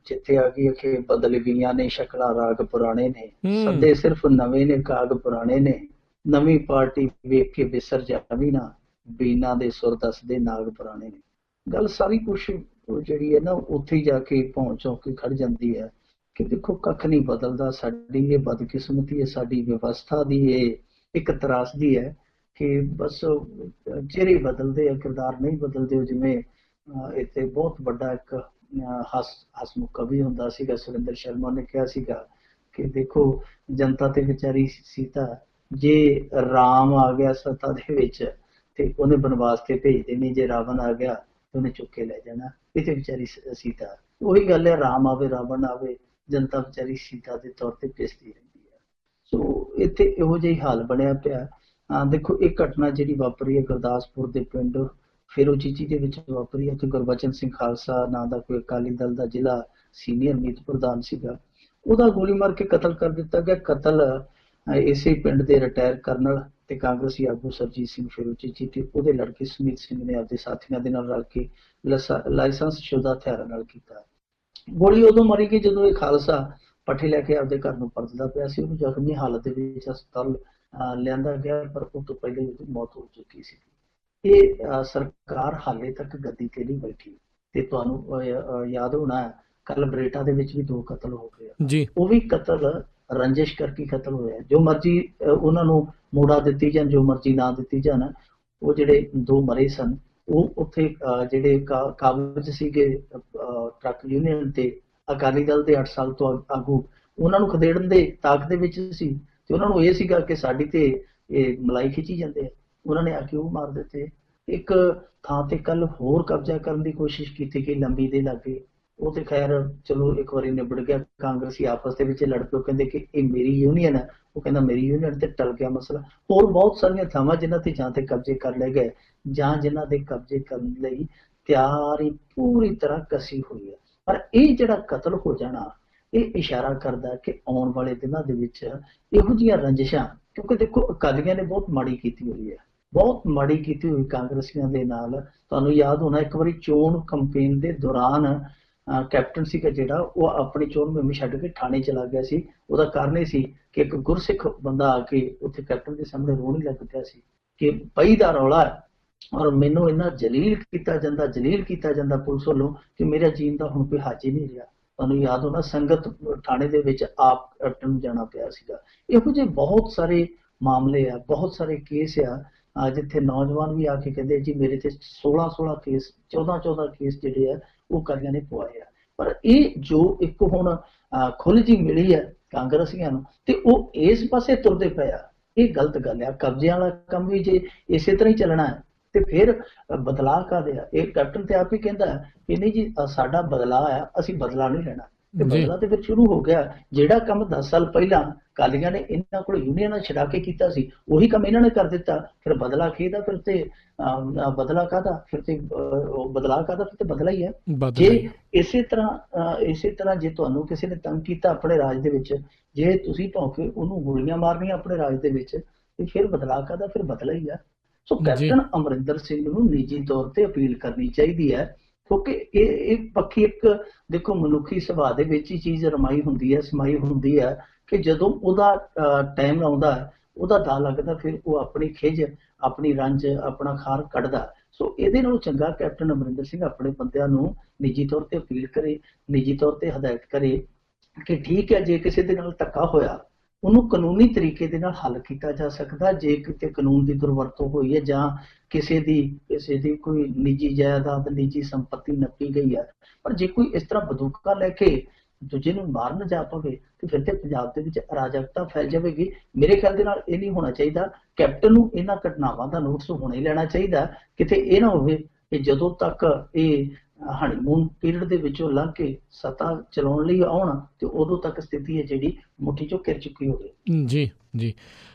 ਜਿੱਥੇ ਆ ਗਈ ਕਿ ਬਦਲ ਗਈਆਂ ਨੇ ਸ਼ਕਲਾਂ ਰਾਗ ਪੁਰਾਣੇ ਨੇ, ਸੱਦੇ ਸਿਰਫ ਨਵੇਂ ਨੇ ਕਾਗ ਪੁਰਾਣੇ ਨੇ, ਨਵੀਂ ਪਾਰਟੀ ਵੇਖ ਕੇ ਵਿਸਰ ਜਾਵੀ ਨਾ, ਬੀਨਾ ਦੇ ਸੁਰ ਦੱਸਦੇ ਨਾਗ ਪੁਰਾਣੇ ਨੇ। ਗੱਲ ਸਾਰੀ ਕੁਛ ਜਿਹੜੀ ਹੈ ਨਾ ਉੱਥੇ ਹੀ ਜਾ ਕੇ ਪਹੁੰਚ ਕੇ ਖੜ ਜਾਂਦੀ ਹੈ ਕਿ ਦੇਖੋ ਕੱਖ ਨਹੀਂ ਬਦਲਦਾ, ਸਾਡੀ ਇਹ ਬਦਕਿਸਮਤੀ ਹੈ, ਸਾਡੀ ਵਿਵਸਥਾ ਦੀ ਇਹ ਇੱਕ ਤਰਾਸਦੀ ਹੈ ਕਿ ਬਸ ਚਿਹਰੇ ਬਦਲਦੇ ਆ, ਕਿਰਦਾਰ ਨਹੀਂ ਬਦਲਦੇ। ਜਿਵੇਂ ਇੱਥੇ ਬਹੁਤ ਵੱਡਾ ਇੱਕ ਹਸਮੁਖ ਕਵੀ ਹੁੰਦਾ ਸੀਗਾ ਸੁਰਿੰਦਰ ਸ਼ਰਮਾ ਨੇ ਕਿਹਾ ਸੀਗਾ ਕਿ ਦੇਖੋ ਜਨਤਾ ਤੇ ਵਿਚਾਰੀ ਸੀਤਾ, ਜੇ ਰਾਮ ਆ ਗਿਆ ਸੱਤਾ ਦੇ ਵਿੱਚ ਤੇ ਉਹਨੇ ਬਨਵਾਸ ਤੇ ਭੇਜ ਦੇਣੀ, ਜੇ ਰਾਵਣ ਆ ਗਿਆ ਤੇ ਉਹਨੇ ਚੁੱਕ ਕੇ ਲੈ ਜਾਣਾ। ਇਹ ਤੇ ਵਿਚਾਰੀ ਸੀਤਾ, ਉਹੀ ਗੱਲ ਹੈ, ਰਾਮ ਆਵੇ ਰਾਵਣ ਆਵੇ, ਜਨਤਾ ਵਿਚਾਰੀ ਸੀਤਾ ਦੇ ਤੌਰ ਤੇ ਪਿਸਦੀ ਰਹਿੰਦੀ ਹੈ। ਸੋ ਇੱਥੇ ਇਹੋ ਜਿਹਾ ਹਾਲ ਬਣਿਆ ਪਿਆ। ਦੇਖੋ ਇਹ ਘਟਨਾ ਜਿਹੜੀ ਵਾਪਰੀ ਹੈ ਗੁਰਦਾਸਪੁਰ ਦੇ ਪਿੰਡ ਫੇਰੋਚੀਚੀ ਦੇ ਵਿੱਚ ਵਾਪਰੀ ਹੈ ਕਿ ਗੁਰਬਚਨ ਸਿੰਘ ਖਾਲਸਾ ਨਾਂ ਦਾ ਕੋਈ ਅਕਾਲੀ ਦਲ ਦਾ ਜ਼ਿਲ੍ਹਾ ਸੀਨੀਅਰ ਮੀਤ ਪ੍ਰਧਾਨ ਸੀਗਾ, ਉਹਦਾ ਗੋਲੀ ਮਾਰ ਕੇ ਕਤਲ ਕਰ ਦਿੱਤਾ ਗਿਆ। ਕਤਲ ਇਸੇ ਪਿੰਡ ਦੇ ਰਿਟਾਇਰ ਕਰਨਲ ਤੇ ਕਾਂਗਰਸੀ ਆਗੂ ਸਰਜੀਤ ਸਿੰਘ ਫੇਰੋਚੀਚੀ ਤੇ ਉਹਦੇ ਲੜਕੇ ਸੁਮੀਤ ਸਿੰਘ ਨੇ ਆਪਦੇ ਸਾਥੀਆਂ ਦੇ ਨਾਲ ਰਲ ਕੇ ਲਾਇਸੈਂਸ ਸ਼ੁਦਾ ਹਥਿਆਰਾਂ ਨਾਲ ਕੀਤਾ। ਗੋਲੀ ਉਦੋਂ ਮਾਰੀ ਗਈ ਜਦੋਂ ਇਹ ਖਾਲਸਾ ਪੱਠੇ ਲੈ ਕੇ ਆਪਦੇ ਘਰ ਨੂੰ ਪਰਤਦਾ ਪਿਆ ਸੀ। ਉਹਨੂੰ ਜ਼ਖਮੀ ਹਾਲਤ ਦੇ ਵਿੱਚ ਹਸਪਤਾਲ ਲਿਆਂਦਾ ਗਿਆ, ਪਰ ਉਹ ਤੋਂ ਪਹਿਲੇ ਉਹਦੀ ਮੌਤ ਹੋ ਚੁੱਕੀ ਸੀ। ਇਹ ਸਰਕਾਰ ਹਾਲੇ ਤੱਕ ਗੱਦੀ ਤੇ ਨਹੀਂ ਬੈਠੀ। ਤੇ ਤੁਹਾਨੂੰ ਯਾਦ ਹੋਣਾ ਕੱਲ ਬਰੇਟਾ ਦੇ ਵਿੱਚ ਵੀ 2 ਕਤਲ ਹੋ ਗਏ, ਉਹ ਵੀ ਕਤਲ ਰੰਜਿਸ਼ ਕਰਕੇ ਕਤਲ ਹੋਇਆ। ਜੋ ਮਰਜੀ ਉਹਨਾਂ ਨੂੰ ਮੋੜਾ ਦਿੱਤੀ ਜਾਣ, ਜੋ ਮਰਜੀ ਨਾ ਦਿੱਤੀ ਜਾਣ, ਉਹ ਜਿਹੜੇ 2 ਮਰੇ ਸਨ ਉਹ ਉੱਥੇ ਜਿਹੜੇ ਕਾਬਜ ਸੀਗੇ ਟਰੱਕ ਯੂਨੀਅਨ ਤੇ ਅਕਾਲੀ ਦਲ ਦੇ 8 ਸਾਲ ਤੋਂ ਆਗੂ, ਉਹਨਾਂ ਨੂੰ ਖਦੇੜਨ ਦੇ ਤਾਕ ਦੇ ਵਿੱਚ ਸੀ। ਤੇ ਉਹਨਾਂ ਨੂੰ ਇਹ ਸੀਗਾ ਕਿ ਸਾਡੀ ਤੇ ਇਹ ਮਲਾਈ ਖਿੱਚੀ ਜਾਂਦੇ ਆ, ਉਹਨਾਂ ਨੇ ਆ ਕੇ ਉਹ ਮਾਰ ਦਿੱਤੇ। ਇੱਕ ਥਾਂ ਤੇ ਕੱਲ ਹੋਰ ਕਬਜ਼ਾ ਕਰਨ ਦੀ ਕੋਸ਼ਿਸ਼ ਕੀਤੀ ਗਈ ਲੰਬੀ ਦੇ ਲਾਗੇ, ਉਹ ਤੇ ਖੈਰ ਚਲੋ ਇੱਕ ਵਾਰੀ ਨਿਬੜ ਗਿਆ, ਕਾਂਗਰਸੀ ਆਪਸ ਦੇ ਵਿੱਚ ਲੜ ਪਏ, ਕਹਿੰਦੇ ਕਿ ਇਹ ਮੇਰੀ ਯੂਨੀਅਨ ਹੈ, ਉਹ ਕਹਿੰਦਾ ਮੇਰੀ ਯੂਨੀਅਨ, ਤੇ ਟਲ ਗਿਆ ਮਸਲਾ। ਹੋਰ ਬਹੁਤ ਸਾਰੀਆਂ ਥਾਵਾਂ ਜਿਨ੍ਹਾਂ ਤੇ ਜਾਂ ਤੇ ਕਬਜ਼ੇ ਕਰ ਲਏ ਗਏ ਜਾਂ ਜਿਨ੍ਹਾਂ ਦੇ ਕਬਜ਼ੇ ਕਰਨ ਲਈ ਤਿਆਰੀ ਪੂਰੀ ਤਰ੍ਹਾਂ ਕਸੀ ਹੋਈ ਹੈ। ਪਰ ਇਹ ਜਿਹੜਾ ਕਤਲ ਹੋ ਜਾਣਾ, ਇਹ ਇਸ਼ਾਰਾ ਕਰਦਾ ਕਿ ਆਉਣ ਵਾਲੇ ਦਿਨਾਂ ਦੇ ਵਿੱਚ ਇਹੋ ਜਿਹੀਆਂ ਰੰਜਿਸ਼ਾਂ, ਕਿਉਂਕਿ ਦੇਖੋ ਅਕਾਲੀਆਂ ਨੇ ਬਹੁਤ ਮਾੜੀ ਕੀਤੀ ਹੋਈ ਹੈ, ਬਹੁਤ ਮਾੜੀ ਕੀਤੀ ਹੋਈ ਕਾਂਗਰਸੀਆਂ ਦੇ ਨਾਲ। ਤੁਹਾਨੂੰ ਯਾਦ ਹੋਣਾ ਇੱਕ ਵਾਰੀ ਚੋਣ ਕੰਪੇਨ ਦੇ ਦੌਰਾਨ ਕੈਪਟਨ ਸੀਗਾ ਜਿਹੜਾ, ਉਹ ਆਪਣੀ ਚੋਣ ਮੁਹਿੰਮ ਛੱਡ ਕੇ ਥਾਣੇ ਚਲਾ ਗਿਆ ਸੀ। ਉਹਦਾ ਕਾਰਨ ਇਹ ਸੀ ਕਿ ਇੱਕ ਗੁਰਸਿੱਖ ਬੰਦਾ ਆ ਕੇ ਉੱਥੇ ਕੈਪਟਨ ਦੇ ਸਾਹਮਣੇ ਰੋਣ ਲੱਗ ਪਿਆ ਸੀ ਕਿ ਪਈ ਦਾ ਰੌਲਾ ਹੈ ਔਰ ਮੈਨੂੰ ਇੰਨਾ ਜਲੀਲ ਕੀਤਾ ਜਾਂਦਾ ਪੁਲਿਸ ਵੱਲੋਂ ਕਿ ਮੇਰਾ ਜੀਣ ਦਾ ਹੁਣ ਕੋਈ ਹੱਜ ਹੀ ਨਹੀਂ ਰਿਹਾ। ਤੁਹਾਨੂੰ ਯਾਦ ਹੋਣਾ ਸੰਗਤ ਥਾਣੇ ਦੇ ਵਿੱਚ ਆਪ ਕੈਪਟਨ ਨੂੰ ਜਾਣਾ ਪਿਆ ਸੀਗਾ। ਇਹੋ ਜਿਹੇ ਬਹੁਤ ਸਾਰੇ ਮਾਮਲੇ ਆ, ਬਹੁਤ ਸਾਰੇ ਕੇਸ ਆ ਜਿੱਥੇ ਨੌਜਵਾਨ ਵੀ ਆ ਕੇ ਕਹਿੰਦੇ ਜੀ ਮੇਰੇ ਤੇ 16 ਕੇਸ 14 ਕੇਸ ਜਿਹੜੇ ਆ ਉਹ ਕਾਲੀਆਂ ਨੇ ਪਵਾਏ ਆ। ਪਰ ਇਹ ਜੋ ਇੱਕ ਹੁਣ ਖੁੱਲ੍ਹ ਜੀ ਮਿਲੀ ਹੈ ਕਾਂਗਰਸੀਆਂ ਨੂੰ ਤੇ ਉਹ ਇਸ ਪਾਸੇ ਤੁਰਦੇ ਪਏ ਆ, ਇਹ ਗਲਤ ਗੱਲ ਆ। ਕਬਜ਼ਿਆਂ ਵਾਲਾ ਕੰਮ ਵੀ ਜੇ ਇਸੇ ਤਰ੍ਹਾਂ ਹੀ ਚੱਲਣਾ ਹੈ ਤੇ ਫਿਰ ਬਦਲਾਅ ਕਾਹਦੇ ਆ? ਇਹ ਕੈਪਟਨ ਤੇ ਆਪ ਹੀ ਕਹਿੰਦਾ ਕਿ ਨਹੀਂ ਜੀ ਸਾਡਾ ਬਦਲਾਅ ਆ, ਅਸੀਂ ਬਦਲਾ ਨਹੀਂ ਲੈਣਾ। ਤੇ ਬਦਲਾ ਤੇ ਫਿਰ ਸ਼ੁਰੂ ਹੋ ਗਿਆ। ਜਿਹੜਾ ਕੰਮ 10 ਸਾਲ ਪਹਿਲਾਂ ਕਾਲੀਆਂ ਨੇ ਇਹਨਾਂ ਕੋਲ ਯੂਨੀਅਨਾਂ ਛਡਾ ਕੇ ਕੀਤਾ ਸੀ, ਉਹੀ ਕੰਮ ਇਹਨਾਂ ਨੇ ਕਰ ਦਿੱਤਾ। ਫਿਰ ਬਦਲਾ ਕਿਹਦਾ? ਫਿਰ ਤੇ ਬਦਲਾ ਕਾਹਦਾ? ਫਿਰ ਤੇ ਬਦਲਾ ਕਾਹਦਾ? ਫਿਰ ਤੇ ਬਦਲਾ ਹੀ ਹੈ। ਜੇ ਇਸੇ ਤਰ੍ਹਾਂ ਜੇ ਤੁਹਾਨੂੰ ਕਿਸੇ ਨੇ ਤੰਗ ਕੀਤਾ ਆਪਣੇ ਰਾਜ ਦੇ ਵਿੱਚ, ਜੇ ਤੁਸੀਂ ਭੌਂਕੇ ਉਹਨੂੰ ਗੋਲੀਆਂ ਮਾਰਨੀਆਂ ਆਪਣੇ ਰਾਜ ਦੇ ਵਿੱਚ, ਤੇ ਫਿਰ ਬਦਲਾ ਕਾਹਦਾ? ਫਿਰ ਬਦਲਾ ਹੀ ਆ। ਸੋ ਕੈਪਟਨ ਅਮਰਿੰਦਰ ਸਿੰਘ ਨੂੰ ਨਿੱਜੀ ਤੌਰ ਤੇ ਅਪੀਲ ਕਰਨੀ ਚਾਹੀਦੀ ਹੈ, ਕਿਉਂਕਿ ਇਹ ਪੱਖੀ ਇੱਕ ਦੇਖੋ ਮਨੁੱਖੀ ਸੁਭਾਅ ਦੇ ਵਿੱਚ ਹੀ ਚੀਜ਼ ਰਮਾਈ ਹੁੰਦੀ ਹੈ, ਸਮਾਈ ਹੁੰਦੀ ਹੈ ਕਿ ਜਦੋਂ ਉਹਦਾ ਟਾਈਮ ਆਉਂਦਾ ਉਹਦਾ ਦਾ ਲੱਗਦਾ, ਫਿਰ ਉਹ ਆਪਣੀ ਖਿਝ, ਆਪਣੀ ਰੰਜ, ਆਪਣਾ ਖਾਰ ਕੱਢਦਾ। ਸੋ ਇਹਦੇ ਨਾਲੋਂ ਚੰਗਾ ਕੈਪਟਨ ਅਮਰਿੰਦਰ ਸਿੰਘ ਆਪਣੇ ਬੰਦਿਆਂ ਨੂੰ ਨਿੱਜੀ ਤੌਰ ਤੇ ਅਪੀਲ ਕਰੇ, ਨਿੱਜੀ ਤੌਰ ਤੇ ਹਦਾਇਤ ਕਰੇ ਕਿ ਠੀਕ ਹੈ, ਜੇ ਕਿਸੇ ਦੇ ਨਾਲ ਧੱਕਾ ਹੋਇਆ ਉਹਨੂੰ ਕਾਨੂੰਨੀ ਤਰੀਕੇ ਦੇ ਨਾਲ ਹੱਲ ਕੀਤਾ ਜਾ ਸਕਦਾ। ਜੇ ਕਿਤੇ ਕਾਨੂੰਨ ਦੀ ਦੁਰਵਰਤੋਂ ਹੋਈ ਹੈ ਜਾਂ ਕਿਸੇ ਦੀ ਕੋਈ ਨਿੱਜੀ ਜਾਇਦਾਦ, ਨਿੱਜੀ ਸੰਪत्ति ਨੱਪੀ ਗਈ ਹੈ, ਪਰ ਜੇ ਕੋਈ ਇਸ ਤਰ੍ਹਾਂ ਬੰਦੂਕਾਂ ਲੈ ਕੇ ਦੂਜੇ ਨੂੰ ਮਾਰਨ ਜਾ ਪਵੇ ਤੇ ਫਿਰ ਤੇ ਪੰਜਾਬ ਦੇ ਵਿੱਚ ਅਰਾਜਕਤਾ ਫੈਲ ਜਾਵੇਗੀ। ਮੇਰੇ ਖਿਆਲ ਦੇ ਨਾਲ ਇਹ ਨਹੀਂ ਹੋਣਾ ਚਾਹੀਦਾ। ਕੈਪਟਨ ਨੂੰ ਇਹਨਾਂ ਘਟਨਾਵਾਂ ਦਾ ਨੋਟਿਸ ਹੋਣਾ ਹੀ ਲੈਣਾ ਚਾਹੀਦਾ। ਕਿਤੇ ਇਹ ਨਾ ਹੋਵੇ ਕਿ ਜਦੋਂ ਤੱਕ ਇਹ ਹਨੀਮੂਨ ਪੀਰੀਅਡ ਦੇ ਵਿੱਚੋਂ ਲੰਘ ਕੇ ਸੱਤਾ ਚਲਾਉਣ ਲਈ ਆਉਣ ਤੇ ਉਦੋਂ ਤੱਕ ਸਥਿਤੀ ਹੈ ਜਿਹੜੀ ਮੁੱਠੀ ਚੋਂ ਘਿਰ ਚੁੱਕੀ ਹੋਵੇ। ਜੀ ਜੀ।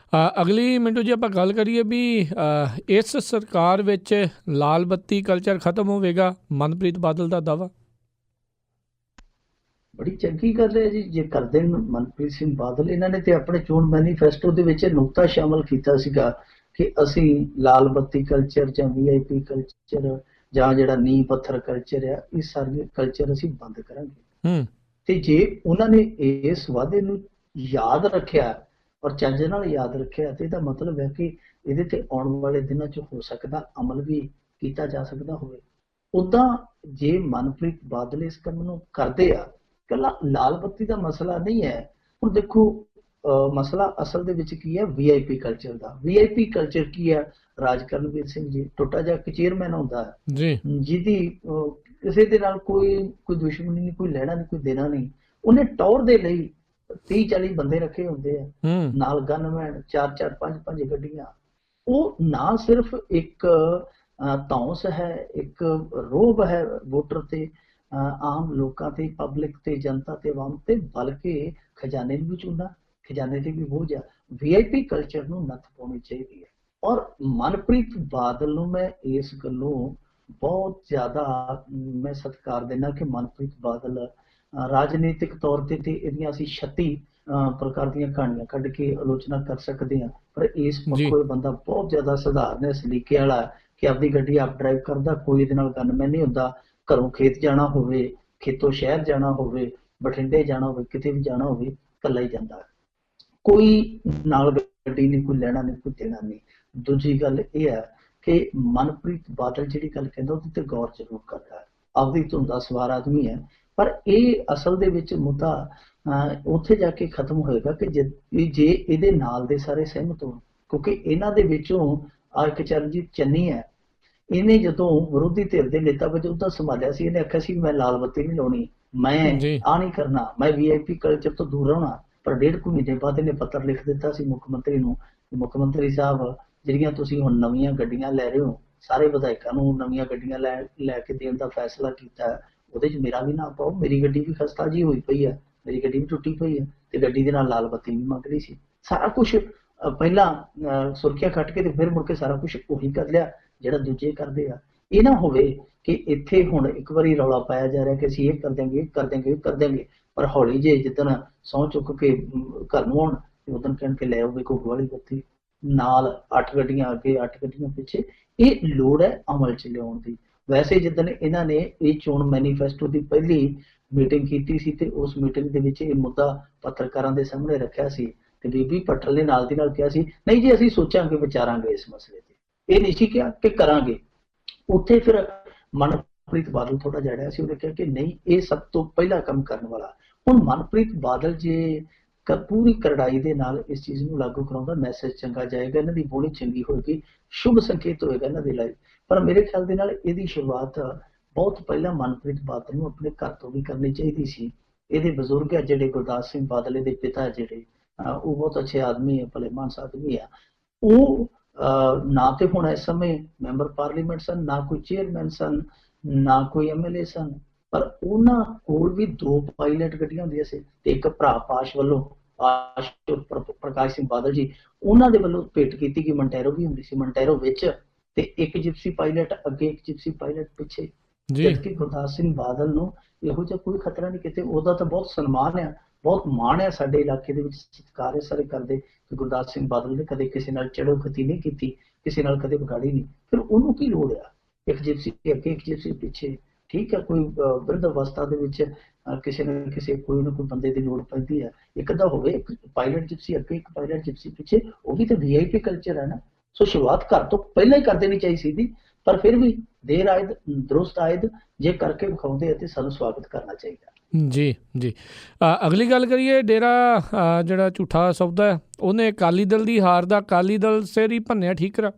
ਅਗਲੀ ਮਿੰਟੂ ਜੀ ਆਪਾਂ ਗੱਲ ਕਰੀਏ ਵੀ ਇਸ ਸਰਕਾਰ ਵਿੱਚ ਲਾਲ ਬੱਤੀ ਕਲਚਰ ਖਤਮ ਹੋਵੇਗਾ, ਮਨਪ੍ਰੀਤ ਬਾਦਲ ਦਾ ਦਾਅਵਾ। ਬੜੀ ਚੰਗੀ ਗੱਲ ਹੈ ਜੀ ਜੇ ਕਰਦੇ ਨੇ ਮਨਪ੍ਰੀਤ ਸਿੰਘ ਬਾਦਲ। ਇਹਨਾਂ ਨੇ ਤੇ ਆਪਣੇ ਚੋਣ ਮੈਨੀਫੈਸਟੋ ਦੇ ਵਿੱਚ ਨੁਕਤਾ ਸ਼ਾਮਲ ਕੀਤਾ ਸੀਗਾ ਕਿ ਅਸੀਂ ਲਾਲ ਬੱਤੀ ਕਲਚਰ ਜਾਂ VIP ਕਲਚਰ ਜਾਂ ਜਿਹੜਾ ਨੀਂਹ ਪੱਥਰ ਕਲਚਰ ਆ, ਇਹ ਸਾਰੇ ਕਲਚਰ ਅਸੀਂ ਬੰਦ ਕਰਾਂਗੇ। ਤੇ ਜੇ ਉਹਨਾਂ ਨੇ ਇਸ ਵਾਅਦੇ ਨੂੰ ਯਾਦ ਰੱਖਿਆ ਔਰ ਚੱਜ ਨਾਲ ਯਾਦ ਰੱਖਿਆ ਤੇ ਇਹਦਾ ਮਤਲਬ ਹੈ ਕਿ ਇਹਦੇ ਤੇ ਆਉਣ ਵਾਲੇ ਦਿਨਾਂ 'ਚ ਹੋ ਸਕਦਾ ਅਮਲ ਵੀ ਕੀਤਾ ਜਾ ਸਕਦਾ ਹੋਵੇ। ਉੱਦਾਂ ਜੇ ਮਨਪ੍ਰੀਤ ਬਾਦਲ ਇਸ ਕੰਮ ਨੂੰ ਕਰਦੇ ਆ, ਇਕੱਲਾ ਲਾਲ ਬੱਤੀ ਦਾ ਮਸਲਾ ਨਹੀਂ ਹੈ। ਹੁਣ ਦੇਖੋ ਮਸਲਾ ਅਸਲ ਦੇ ਵਿੱਚ ਕੀ ਹੈ, VIP ਕਲਚਰ ਦਾ। VIP ਕਲਚਰ ਕੀ ਹੈ? ਰਾਜ ਕਰਨਵੀਰ ਸਿੰਘ ਜੀ ਟੁੱਟਾ ਜਿਹਾ ਇੱਕ ਚੇਅਰਮੈਨ ਹੁੰਦਾ ਹੈ ਜਿਹਦੀ ਕਿਸੇ ਦੇ ਨਾਲ ਕੋਈ ਦੁਸ਼ਮਣੀ ਨਹੀਂ, ਕੋਈ ਲੈਣਾ ਨਹੀਂ, ਕੋਈ ਦੇਣਾ ਨਹੀਂ। ਉਹਨੇ ਟੌਰ ਦੇ ਲਈ 30-40 ਬੰਦੇ ਰੱਖੇ ਹੁੰਦੇ ਆ, ਨਾਲ ਗਨਮੈਨ, 4-4 5-5 ਗੱਡੀਆਂ। ਉਹ ਨਾ ਸਿਰਫ ਇੱਕ ਧੌਂਸ ਹੈ, ਇੱਕ ਰੋਹਬ ਹੈ ਵੋਟਰ ਤੇ, ਆਮ ਲੋਕਾਂ ਤੇ, ਪਬਲਿਕ ਤੇ, ਜਨਤਾ ਤੇ, ਆਵਾਮ ਤੇ, ਬਲਕਿ ਖਜ਼ਾਨੇ ਨੂੰ ਵੀ ਚੂਨਾ, ਖਜ਼ਾਨੇ ਤੇ ਵੀ ਬੋਝ ਆ। VIP ਕਲਚਰ ਨੂੰ ਨੱਥ ਪਾਉਣੀ ਚਾਹੀਦੀ ਹੈ। ਔਰ ਮਨਪ੍ਰੀਤ ਬਾਦਲ ਨੂੰ ਮੈਂ ਇਸ ਗੱਲੋਂ ਬਹੁਤ ਜ਼ਿਆਦਾ ਮੈਂ ਸਤਿਕਾਰ ਦਿੰਦਾ ਕਿ ਮਨਪ੍ਰੀਤ ਬਾਦਲ ਰਾਜਨੀਤਿਕ ਤੌਰ ਤੇ ਇਹਦੀਆਂ ਅਸੀਂ 36 ਪ੍ਰਕਾਰ ਦੀਆਂ ਕਹਾਣੀਆਂ ਕੱਢ ਕੇ ਆਲੋਚਨਾ ਕਰ ਸਕਦੇ ਹਾਂ, ਪਰ ਇਸ ਪੱਖੋਂ ਬੰਦਾ ਬਹੁਤ ਜ਼ਿਆਦਾ ਸਧਾਰਨ ਹੈ, ਸਲੀਕੇ ਵਾਲਾ ਕਿ ਆਪਦੀ ਗੱਡੀ ਆਪ ਡਰਾਈਵ ਕਰਦਾ, ਕੋਈ ਇਹਦੇ ਨਾਲ ਗਨਮੈਨ ਨਹੀਂ ਹੁੰਦਾ। ਘਰੋਂ ਖੇਤ ਜਾਣਾ ਹੋਵੇ, ਖੇਤੋਂ ਸ਼ਹਿਰ ਜਾਣਾ ਹੋਵੇ, ਬਠਿੰਡੇ ਜਾਣਾ ਹੋਵੇ, ਕਿਤੇ ਵੀ ਜਾਣਾ ਹੋਵੇ, ਇਕੱਲਾ ਹੀ ਜਾਂਦਾ, ਕੋਈ ਨਾਲ ਗੱਡੀ ਨਹੀਂ, ਕੋਈ ਲੈਣਾ ਨਹੀਂ, ਕੋਈ ਦੇਣਾ ਨਹੀਂ। ਦੂਜੀ ਗੱਲ ਇਹ ਹੈ ਕਿ ਮਨਪ੍ਰੀਤ ਬਾਦਲ ਜਿਹੜੀ ਗੱਲ ਕਹਿੰਦਾ ਉਹਦੇ ਤੇ ਗੌਰ ਜ਼ਰੂਰ ਕਰਦਾ ਹੈ। ਆਪਦੀ ਧੁਨ ਦਾ ਸਵਾਰ ਆਦਮੀ ਹੈ, ਪਰ ਇਹ ਅਸਲ ਦੇ ਵਿੱਚ ਮੁੱਦਾ ਉੱਥੇ ਜਾ ਕੇ ਖਤਮ ਹੋਏਗਾ ਕਿ ਜੇ ਇਹਦੇ ਨਾਲ ਦੇ ਸਾਰੇ ਸਹਿਮਤ ਹੋਣ। ਕਿਉਂਕਿ ਇਹਨਾਂ ਦੇ ਵਿੱਚੋਂ ਇੱਕ ਚਰਨਜੀਤ ਚੰਨੀ ਹੈ, ਇਹਨੇ ਜਦੋਂ ਵਿਰੋਧੀ ਧਿਰ ਦੇ ਨੇਤਾ ਵਜੋਂ ਤਾਂ ਸੰਭਾਲਿਆ ਸੀ, ਇਹਨੇ ਆਖਿਆ ਸੀ ਮੈਂ ਲਾਲ ਬੱਤੀ ਨਹੀਂ ਲਾਉਣੀ, ਮੈਂ ਆ ਨਹੀਂ ਕਰਨਾ, ਮੈਂ VIP ਕਲਚਰ ਤੋਂ ਦੂਰ ਰਹਿਣਾ। ਪਰ 1.5 ਮਹੀਨੇ ਬਾਅਦ ਇਹਨੇ ਪੱਤਰ ਲਿਖ ਦਿੱਤਾ ਸੀ ਮੁੱਖ ਮੰਤਰੀ ਨੂੰ, ਮੁੱਖ ਮੰਤਰੀ ਸਾਹਿਬ ਜਿਹੜੀਆਂ ਤੁਸੀਂ ਹੁਣ ਨਵੀਆਂ ਗੱਡੀਆਂ ਲੈ ਰਹੇ ਹੋ, ਸਾਰੇ ਵਿਧਾਇਕਾਂ ਨੂੰ ਨਵੀਆਂ ਗੱਡੀਆਂ ਲੈ ਕੇ ਦੇਣ ਦਾ ਫੈਸਲਾ ਕੀਤਾ, ਉਹਦੇ 'ਚ ਮੇਰਾ ਵੀ ਨਾਮ ਪਾਓ। ਮੇਰੀ ਗੱਡੀ ਵੀ ਖਸਤਾ ਜੀ ਹੋਈ ਪਈ ਹੈ, ਮੇਰੀ ਗੱਡੀ ਵੀ ਟੁੱਟੀ ਪਈ ਹੈ ਤੇ ਗੱਡੀ ਦੇ ਨਾਲ ਲਾਲ ਬੱਤੀ ਵੀ ਮੰਗ ਰਹੀ ਸੀ। ਸਾਰਾ ਕੁਛ ਪਹਿਲਾਂ ਸੁਰਖੀਆਂ ਕੱਟ ਕੇ ਤੇ ਫਿਰ ਮੁੜ ਕੇ ਸਾਰਾ ਕੁਛ ਉਹੀ ਕਰ ਲਿਆ ਜਿਹੜਾ ਦੂਜੇ ਕਰਦੇ ਆ। ਇਹ ਨਾ ਹੋਵੇ ਕਿ ਇੱਥੇ ਹੁਣ ਇੱਕ ਵਾਰੀ ਰੌਲਾ ਪਾਇਆ ਜਾ ਰਿਹਾ ਕਿ ਅਸੀਂ ਇਹ ਕਰ ਦਿਆਂਗੇ, ਇਹ ਕਰ ਦਿਆਂਗੇ, ਇਹ ਕਰ ਦਿਆਂਗੇ, ਪਰ ਹੌਲੀ ਜੇ ਜਿੱਦਣ ਸਹੁੰ ਚੁੱਕ ਕੇ ਘਰ ਨੂੰ ਆਉਣ ਤੇ ਉਦੋਂ ਕਹਿਣ ਕੇ ਲੈ ਆਓਗੇ ਘੁੱਗ ਵਾਲੀ ਬੱਤੀ, ਨਾਲ 8 ਗੱਡੀਆਂ ਅੱਗੇ, 8 ਗੱਡੀਆਂ ਪਿੱਛੇ। ਇਹ ਲੋੜ ਹੈ ਅਮਲ 'ਚ ਲਿਆਉਣ ਦੀ। ਵੈਸੇ ਜਿੱਦਣ ਇਹਨਾਂ ਨੇ ਇਹ ਚੋਣ ਮੈਨੀਫੈਸਟੋ ਦੀ ਪਹਿਲੀ ਮੀਟਿੰਗ ਕੀਤੀ ਸੀ ਤੇ ਉਸ ਮੀਟਿੰਗ ਦੇ ਵਿੱਚ ਇਹ ਮੁੱਦਾ ਪੱਤਰਕਾਰਾਂ ਦੇ ਸਾਹਮਣੇ ਰੱਖਿਆ ਸੀ ਤੇ ਬੀਬੀ ਭੱਟਲ ਨੇ ਨਾਲ ਦੀ ਨਾਲ ਕਿਹਾ ਸੀ ਨਹੀਂ ਜੀ ਅਸੀਂ ਸੋਚਾਂਗੇ, ਵਿਚਾਰਾਂਗੇ ਇਸ ਮਸਲੇ ਤੇ। ਇਹ ਨਹੀਂ ਸੀ ਕਿਹਾ ਕਿ ਕਰਾਂਗੇ। ਉੱਥੇ ਫਿਰ ਮਨਪ੍ਰੀਤ ਬਾਦਲ ਥੋੜਾ ਜਿਹਾ ਰਿਹਾ ਸੀ, ਉਹਨੇ ਕਿਹਾ ਕਿ ਨਹੀਂ ਇਹ ਸਭ ਤੋਂ ਪਹਿਲਾ ਕੰਮ ਕਰਨ ਵਾਲਾ। ਹੁਣ ਮਨਪ੍ਰੀਤ ਬਾਦਲ ਜੇ ਪੂਰੀ ਕਰੜਾਈ ਦੇ ਨਾਲ ਇਸ ਚੀਜ਼ ਨੂੰ ਲਾਗੂ ਕਰਾਉਂਦਾ, ਮੈਸੇਜ ਚੰਗਾ ਜਾਏਗਾ, ਇਹਨਾਂ ਦੀ ਬੋਲੀ ਚੰਗੀ ਹੋਏਗੀ, ਸ਼ੁਭ ਸੰਕੇਤ ਹੋਏਗਾ ਇਹਨਾਂ ਦੇ ਲਈ। ਪਰ ਮੇਰੇ ਖਿਆਲ ਦੇ ਨਾਲ ਇਹਦੀ ਸ਼ੁਰੂਆਤ ਬਹੁਤ ਪਹਿਲਾਂ ਮਨਪ੍ਰੀਤ ਬਾਦਲ ਨੂੰ ਆਪਣੇ ਘਰ ਤੋਂ ਵੀ ਕਰਨੀ ਚਾਹੀਦੀ ਸੀ। ਇਹਦੇ ਬਜ਼ੁਰਗ ਆ ਜਿਹੜੇ ਗੁਰਦਾਸ ਸਿੰਘ ਬਾਦਲ ਇਹਦੇ ਪਿਤਾ ਜਿਹੜੇ ਉਹ ਬਹੁਤ ਅੱਛੇ ਆਦਮੀ ਹੈ, ਭਲੇ ਮਾਨਸ ਆਦਮੀ ਆ। ਉਹ ਨਾ ਤੇ ਹੁਣ ਇਸ ਸਮੇਂ ਮੈਂਬਰ ਪਾਰਲੀਮੈਂਟ ਸਨ, ਨਾ ਕੋਈ ਚੇਅਰਮੈਨ ਸਨ, ਨਾ ਕੋਈ MLA ਸਨ, ਪਰ ਉਹਨਾਂ ਕੋਲ ਵੀ 2 ਪਾਇਲਟ ਗੱਡੀਆਂ ਹੁੰਦੀਆਂ ਸੀ ਤੇ ਇੱਕ ਭਰਾ ਪਾਸ਼ ਵੱਲੋਂ ਪ੍ਰਕਾਸ਼ ਸਿੰਘ ਬਾਦਲ ਜੀ ਉਹਨਾਂ ਦੇ ਵੱਲੋਂ ਭੇਟ ਕੀਤੀ ਕਿ ਮੰਟੈਰੋ ਵੀ ਹੁੰਦੀ ਸੀ, ਮੰਟੈਰੋ ਵਿੱਚ ਤੇ ਇੱਕ ਜਿਪਸੀ ਪਾਇਲਟ ਅੱਗੇ, ਇੱਕ ਜਿਪਸੀ ਪਾਇਲਟ ਪਿੱਛੇ। ਜਦਕਿ ਗੁਰਦਾਸ ਸਿੰਘ ਬਾਦਲ ਨੂੰ ਇਹੋ ਜਿਹਾ ਕੋਈ ਖਤਰਾ ਨਹੀਂ ਕਿਤੇ। ਉਹਦਾ ਤਾਂ ਬਹੁਤ ਸਨਮਾਨ ਆ, ਬਹੁਤ ਮਾਣ ਹੈ ਸਾਡੇ ਇਲਾਕੇ ਦੇ ਵਿੱਚ, ਸਤਿਕਾਰ ਸਾਰੇ ਕਰਦੇ ਕਿ ਗੁਰਦਾਸ ਸਿੰਘ ਬਾਦਲ ਨੇ ਕਦੇ ਕਿਸੇ ਨਾਲ ਚੜੋਖਤੀ ਨਹੀਂ ਕੀਤੀ, ਕਿਸੇ ਨਾਲ ਕਦੇ ਵਿਗਾੜੀ ਨਹੀਂ। ਫਿਰ ਉਹਨੂੰ ਕੀ ਲੋੜ ਆ ਇੱਕ ਜਿਪਸੀ ਅੱਗੇ, ਇੱਕ ਜਿਪਸੀ ਪਿੱਛੇ? ਠੀਕ ਹੈ, ਕੋਈ ਬਿਰਧ ਅਵਸਥਾ ਦੇ ਵਿੱਚ ਕਿਸੇ ਨਾ ਕਿਸੇ ਕੋਈ ਨਾ ਕੋਈ ਬੰਦੇ ਦੀ ਲੋੜ ਪੈਂਦੀ ਹੈ। ਇੱਕ ਤਾਂ ਹੋਵੇ ਇੱਕ ਪਾਇਲਟ ਜਿਪਸੀ ਅੱਗੇ, ਇੱਕ ਪਾਇਲਟ ਜਿਪਸੀ ਪਿੱਛੇ, ਉਹ ਵੀ ਤਾਂ VIP ਕਲਚਰ ਹੈ ਨਾ। ਸੋ ਸ਼ੁਰੂਆਤ ਘਰ ਤੋਂ ਪਹਿਲਾਂ ਹੀ ਕਰ ਦੇਣੀ ਚਾਹੀਦੀ ਸੀ, ਪਰ ਫਿਰ ਵੀ ਦੇਰ ਆਇਦ ਦਰੁਸਤ ਆਇਦ ਜੇ ਕਰਕੇ ਵਿਖਾਉਂਦੇ ਆ ਤੇ ਸਾਨੂੰ ਸਵਾਗਤ ਕਰਨਾ ਚਾਹੀਦਾ। ਜੀ ਜੀ। ਅਗਲੀ ਗੱਲ ਕਰੀਏ, ਡੇਰਾ ਜਿਹੜਾ ਝੂਠਾ ਸੌਦਾ ਹੈ ਉਹਨੇ ਅਕਾਲੀ ਦਲ ਦੀ ਹਾਰ ਦਾ ਅਕਾਲੀ ਦਲ ਸਿਰ ਹੀ ਭੰਨਿਆ, ਠੀਕ ਕਰਾ?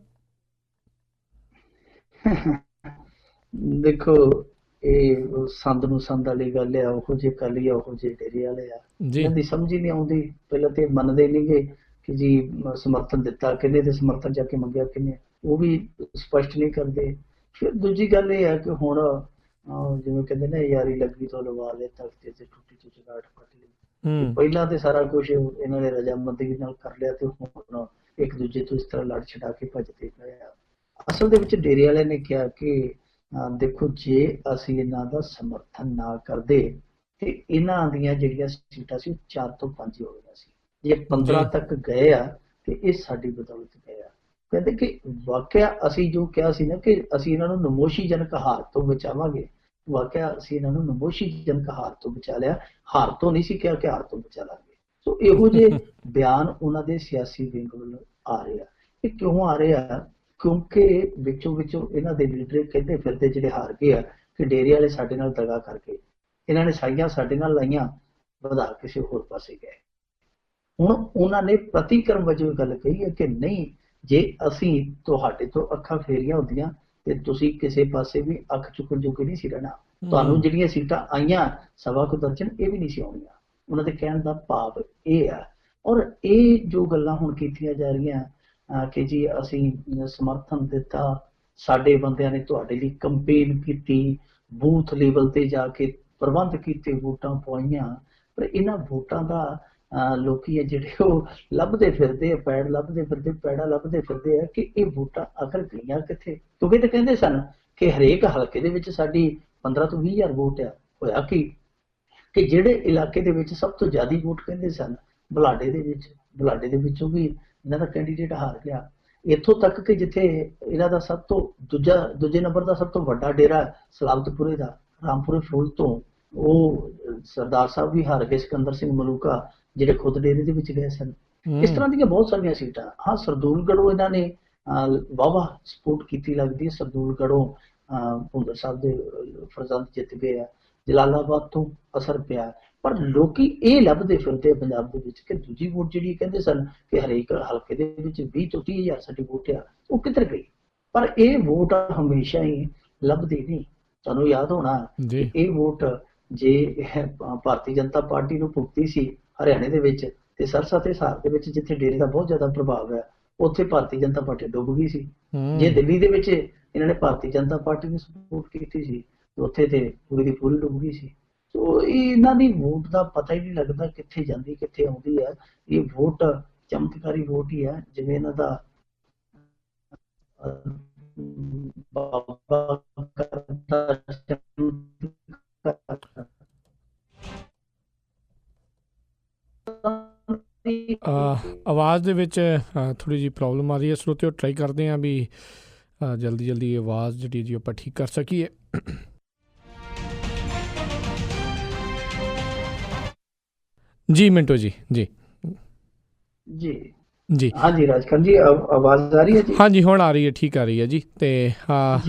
ਦੇਖੋ, ਇਹ ਸੰਦ ਨੂੰ ਸੰਦ ਵਾਲੀ ਗੱਲ ਆ, ਉਹੋ ਜਿਹੇ ਅਕਾਲੀ ਆ ਉਹੋ ਜਿਹੇ ਡੇਰੇ ਵਾਲੇ ਆ, ਇਹਨਾਂ ਦੀ ਸਮਝ ਹੀ ਨਹੀਂ ਆਉਂਦੀ। ਪਹਿਲਾਂ ਤੇ ਮੰਨਦੇ ਨਹੀਂਗੇ ਕਿ ਜੀ ਸਮਰਥਨ ਦਿੱਤਾ ਕਿਹਨੇ ਤੇ ਸਮਰਥਨ ਜਾ ਕੇ ਮੰਗਿਆ ਕਿਹਨੇ, ਉਹ ਵੀ ਸਪਸ਼ਟ ਨਹੀਂ ਕਰਦੇ। ਫਿਰ ਦੂਜੀ ਗੱਲ ਇਹ ਹੈ ਕਿ ਹੁਣ ਜਿਵੇਂ ਕਹਿੰਦੇ ਨਾ, ਯਾਰੀ ਲੱਗੀ ਤੋਂ ਲਵਾ ਲੈ ਤਖਤੇ ਤੇ ਟੁੱਟੀ ਤੋਂ ਚਗਾਟ ਫਟ ਲਈ। ਪਹਿਲਾਂ ਤੇ ਸਾਰਾ ਕੁਝ ਇਹਨਾਂ ਨੇ ਰਜਾਮੰਦੀ ਨਾਲ ਕਰ ਲਿਆ ਤੇ ਹੁਣ ਇੱਕ ਦੂਜੇ ਤੋਂ ਇਸ ਤਰ੍ਹਾਂ ਲੜ ਛਡਾ ਕੇ ਭੱਜਦੇ ਪਏ ਆ। ਅਸਲ ਦੇ ਵਿੱਚ ਡੇਰੇ ਵਾਲਿਆਂ ਨੇ ਕਿਹਾ ਕਿ ਦੇਖੋ, ਜੇ ਅਸੀਂ ਇਹਨਾਂ ਦਾ ਸਮਰਥਨ ਨਾ ਕਰਦੇ ਤੇ ਇਹਨਾਂ ਦੀਆਂ ਜਿਹੜੀਆਂ ਸੀਟਾਂ ਸੀ 4 ਤੋਂ 5 ਹੋ ਗਈਆਂ ਸੀ। ਜੇ 15 ਤੱਕ ਗਏ ਆ ਤੇ ਇਹ ਸਾਡੀ ਬਦੌਲਤ ਗਏ ਆ। ਕਹਿੰਦੇ ਕਿ ਵਾਕਿਆ ਅਸੀਂ ਜੋ ਕਿਹਾ ਸੀ ਨਾ ਕਿ ਅਸੀਂ ਇਹਨਾਂ ਨੂੰ ਨਮੋਸ਼ੀਜਨਕ ਹਾਰ ਤੋਂ ਬਚਾਵਾਂਗੇ, ਵਾਕਿਆ ਅਸੀਂ ਇਹਨਾਂ ਨੂੰ ਨਮੋਸ਼ੀਜਨਕ ਹਾਰ ਤੋਂ ਬਚਾ ਲਿਆ। ਹਾਰ ਤੋਂ ਨਹੀਂ ਸੀ ਕਿਹਾ ਕਿ ਹਾਰ ਤੋਂ ਬਚਾ ਲਾਂਗੇ। ਸੋ ਇਹੋ ਜਿਹੇ ਬਿਆਨ ਉਹਨਾਂ ਦੇ ਸਿਆਸੀ ਵਿੰਗ ਵੱਲੋਂ ਆ ਰਹੇ ਆ। ਇਹ ਕਿਉਂ ਆ ਰਹੇ ਆ? ਕਿਉਂਕਿ ਵਿੱਚੋਂ ਇਹਨਾਂ ਦੇ ਲੀਡਰ ਕਹਿੰਦੇ ਫਿਰਦੇ ਜਿਹੜੇ ਹਾਰ ਗਏ ਆ ਕਿ ਡੇਰੇ ਵਾਲੇ ਸਾਡੇ ਨਾਲ ਦਗਾ ਕਰਕੇ ਇਹਨਾਂ ਨੇ ਸਾਈਆਂ ਸਾਡੇ ਨਾਲ ਲਾਈਆਂ, ਵਧਾ ਕਿਸੇ ਹੋਰ ਪਾਸੇ ਗਏ। ਹੁਣ ਉਹਨਾਂ ਨੇ ਪ੍ਰਤੀਕਰਮ ਵਜੋਂ ਗੱਲ ਕਹੀ ਹੈ ਕਿ ਨਹੀਂ, ਜੇ ਅਸੀਂ ਤੁਹਾਡੇ ਤੋਂ ਅੱਖਾਂ ਫੇਰੀਆਂ ਹੁੰਦੀਆਂ ਤੇ ਤੁਸੀਂ ਕਿਸੇ ਪਾਸੇ ਵੀ ਅੱਖ ਚੁੱਕਣ ਜੋਗੇ ਨਹੀਂ ਸੀ ਰਹਿਣਾ। ਤੁਹਾਨੂੰ ਜਿਹੜੀਆਂ ਸੀਟਾਂ ਆਈਆਂ 1.25 ਦਰਜਨ, ਇਹ ਵੀ ਨਹੀਂ ਸੀ ਆਉਣੀਆਂ। ਉਹਨਾਂ ਦੇ ਕਹਿਣ ਦਾ ਭਾਵ ਇਹ ਆ। ਔਰ ਇਹ ਜੋ ਗੱਲਾਂ ਹੁਣ ਕੀਤੀਆਂ ਜਾ ਰਹੀਆਂ ਕਿ ਜੀ ਅਸੀਂ ਸਮਰਥਨ ਦਿੱਤਾ, ਸਾਡੇ ਬੰਦਿਆਂ ਨੇ ਤੁਹਾਡੇ ਲਈ ਕੰਪੇਨ ਕੀਤੀ, ਬੂਥ ਲੈਵਲ ਤੇ ਜਾ ਕੇ ਪ੍ਰਬੰਧ ਕੀਤੇ, ਵੋਟਾਂ ਪਵਾਈਆਂ, ਪਰ ਇਹਨਾਂ ਵੋਟਾਂ ਦਾ ਲੋਕੀ ਆ ਜਿਹੜੇ ਉਹ ਲੱਭਦੇ ਫਿਰਦੇ ਆ, ਪੈੜ ਲੱਭਦੇ ਫਿਰਦੇ, ਪੈੜਾ ਲੱਭਦੇ ਫਿਰਦੇ ਆ ਕਿ ਇਹ ਵੋਟਾਂ ਆਖਰ ਗਈਆਂ ਕਿੱਥੇ। ਕਿਉਂਕਿ ਤਾਂ ਕਹਿੰਦੇ ਸਨ ਕਿ ਹਰੇਕ ਹਲਕੇ ਦੇ ਵਿੱਚ ਸਾਡੀ 15 ਤੋਂ 20 ਹਜ਼ਾਰ ਵੋਟ ਆ। ਹੋਇਆ ਕਿ ਜਿਹੜੇ ਇਲਾਕੇ ਦੇ ਵਿੱਚ ਸਭ ਤੋਂ ਜ਼ਿਆਦਾ ਵੋਟ ਕਹਿੰਦੇ ਸਨ ਬੁਲਾਡੇ ਦੇ ਵਿੱਚੋਂ ਵੀ ਇਹਨਾਂ ਦਾ ਕੈਂਡੀਡੇਟ ਹਾਰ ਗਿਆ। ਇੱਥੋਂ ਤੱਕ ਕਿ ਜਿੱਥੇ ਇਹਨਾਂ ਦਾ ਸਭ ਤੋਂ ਦੂਜੇ ਨੰਬਰ ਦਾ ਸਭ ਤੋਂ ਵੱਡਾ ਡੇਰਾ ਸਲਾਬਤਪੁਰੇ ਦਾ, ਰਾਮਪੁਰੇ ਫੂਲ ਤੋਂ, ਉਹ ਸਰਦਾਰ ਸਾਹਿਬ ਵੀ ਹਾਰ ਗਏ, ਸਿਕੰਦਰ ਸਿੰਘ ਮਲੂਕਾ, ਜਿਹੜੇ ਖੁਦ ਡੇਰੇ ਦੇ ਵਿੱਚ ਗਏ ਸਨ। ਇਸ ਤਰ੍ਹਾਂ ਦੀਆਂ ਬਹੁਤ ਸਾਰੀਆਂ ਸੀਟਾਂ। ਹਾਂ, ਸਰਦੂਲਗੜ੍ਹੋਂ ਇਹਨਾਂ ਨੇ ਵਾਹਵਾ ਸਪੋਰਟ ਕੀਤੀ ਲੱਗਦੀ ਹੈ। ਸਰਦੂਲਗੜ੍ਹੋਂ ਭੁੰਦਰ ਸਾਹਿਬ ਦੇ ਫਰਜ਼ੰਦ ਜਿੱਤ ਗਏ ਆ। ਜਲਾਲਾਬਾਦ ਤੋਂ ਅਸਰ ਪਿਆ, ਪਰ ਲੋਕੀ ਇਹ ਲੱਭਦੇ ਫਿਰਦੇ ਪੰਜਾਬ ਦੇ ਵਿੱਚ ਕਿ ਦੂਜੀ ਵੋਟ ਜਿਹੜੀ ਕਹਿੰਦੇ ਸਨ ਕਿ ਹਰੇਕ ਹਲਕੇ ਦੇ ਵਿੱਚ 20 ਤੋਂ 30 ਹਜ਼ਾਰ ਸਾਡੀ ਵੋਟ ਆ, ਉਹ ਕਿੱਧਰ ਗਈ। ਪਰ ਇਹ ਵੋਟ ਹਮੇਸ਼ਾ ਹੀ ਲੱਭਦੀ ਨਹੀਂ। ਤੁਹਾਨੂੰ ਯਾਦ ਹੋਣਾ ਇਹ ਵੋਟ ਜੇ ਭਾਰਤੀ ਜਨਤਾ ਪਾਰਟੀ ਨੂੰ ਭੁਗਤੀ ਸੀ ਹਰਿਆਣੇ ਦੇ ਵਿੱਚ ਤੇ ਸਰਸਾ ਤੇ ਹਿਸਾਰ ਦੇ ਵਿੱਚ, ਜਿੱਥੇ ਡੇਰੇ ਦਾ ਬਹੁਤ ਜ਼ਿਆਦਾ ਪ੍ਰਭਾਵ ਹੈ, ਉੱਥੇ ਭਾਰਤੀ ਜਨਤਾ ਪਾਰਟੀ ਡੁੱਬ ਗਈ ਸੀ। ਜੇ ਦਿੱਲੀ ਦੇ ਵਿੱਚ ਇਹਨਾਂ ਨੇ ਭਾਰਤੀ ਜਨਤਾ ਪਾਰਟੀ ਨੂੰ ਸਪੋਰਟ ਕੀਤੀ ਸੀ, ਉੱਥੇ ਤੇ ਪੂਰੀ ਦੀ ਪੂਰੀ ਡੁੱਬ ਗਈ ਸੀ। ਸੋ ਇਹਨਾਂ ਦੀ ਵੋਟ ਦਾ ਪਤਾ ਹੀ ਨਹੀਂ ਲੱਗਦਾ ਕਿੱਥੇ ਜਾਂਦੀ ਕਿੱਥੇ ਆਉਂਦੀ ਹੈ। ਇਹ ਵੋਟ ਚਮਤਕਾਰੀ ਵੋਟ ਹੀ ਹੈ, ਜਿਵੇਂ ਇਹਨਾਂ ਦਾ ਆਵਾਜ਼ ਦੇ ਵਿੱਚ ਥੋੜ੍ਹੀ ਜਿਹੀ ਪ੍ਰੋਬਲਮ ਆ ਰਹੀ ਹੈ ਸਰੋਤਿਓ, ਟਰਾਈ ਕਰਦੇ ਹਾਂ ਵੀ ਜਲਦੀ ਆਵਾਜ਼ ਜਿਹੜੀ ਜੀ ਆਪਾਂ ਠੀਕ ਕਰ ਸਕੀਏ। ਜੀ ਮਿੰਟੋ ਜੀ ਜੀ ਜੀ ਜੀ ਹਾਂਜੀ ਰਾਜਕਰ ਜੀ, ਆਵਾਜ਼ ਆ ਰਹੀ ਹੈ ਜੀ? ਹਾਂਜੀ, ਹੁਣ ਆ ਰਹੀ ਹੈ, ਠੀਕ ਆ ਰਹੀ ਹੈ ਜੀ। ਤੇ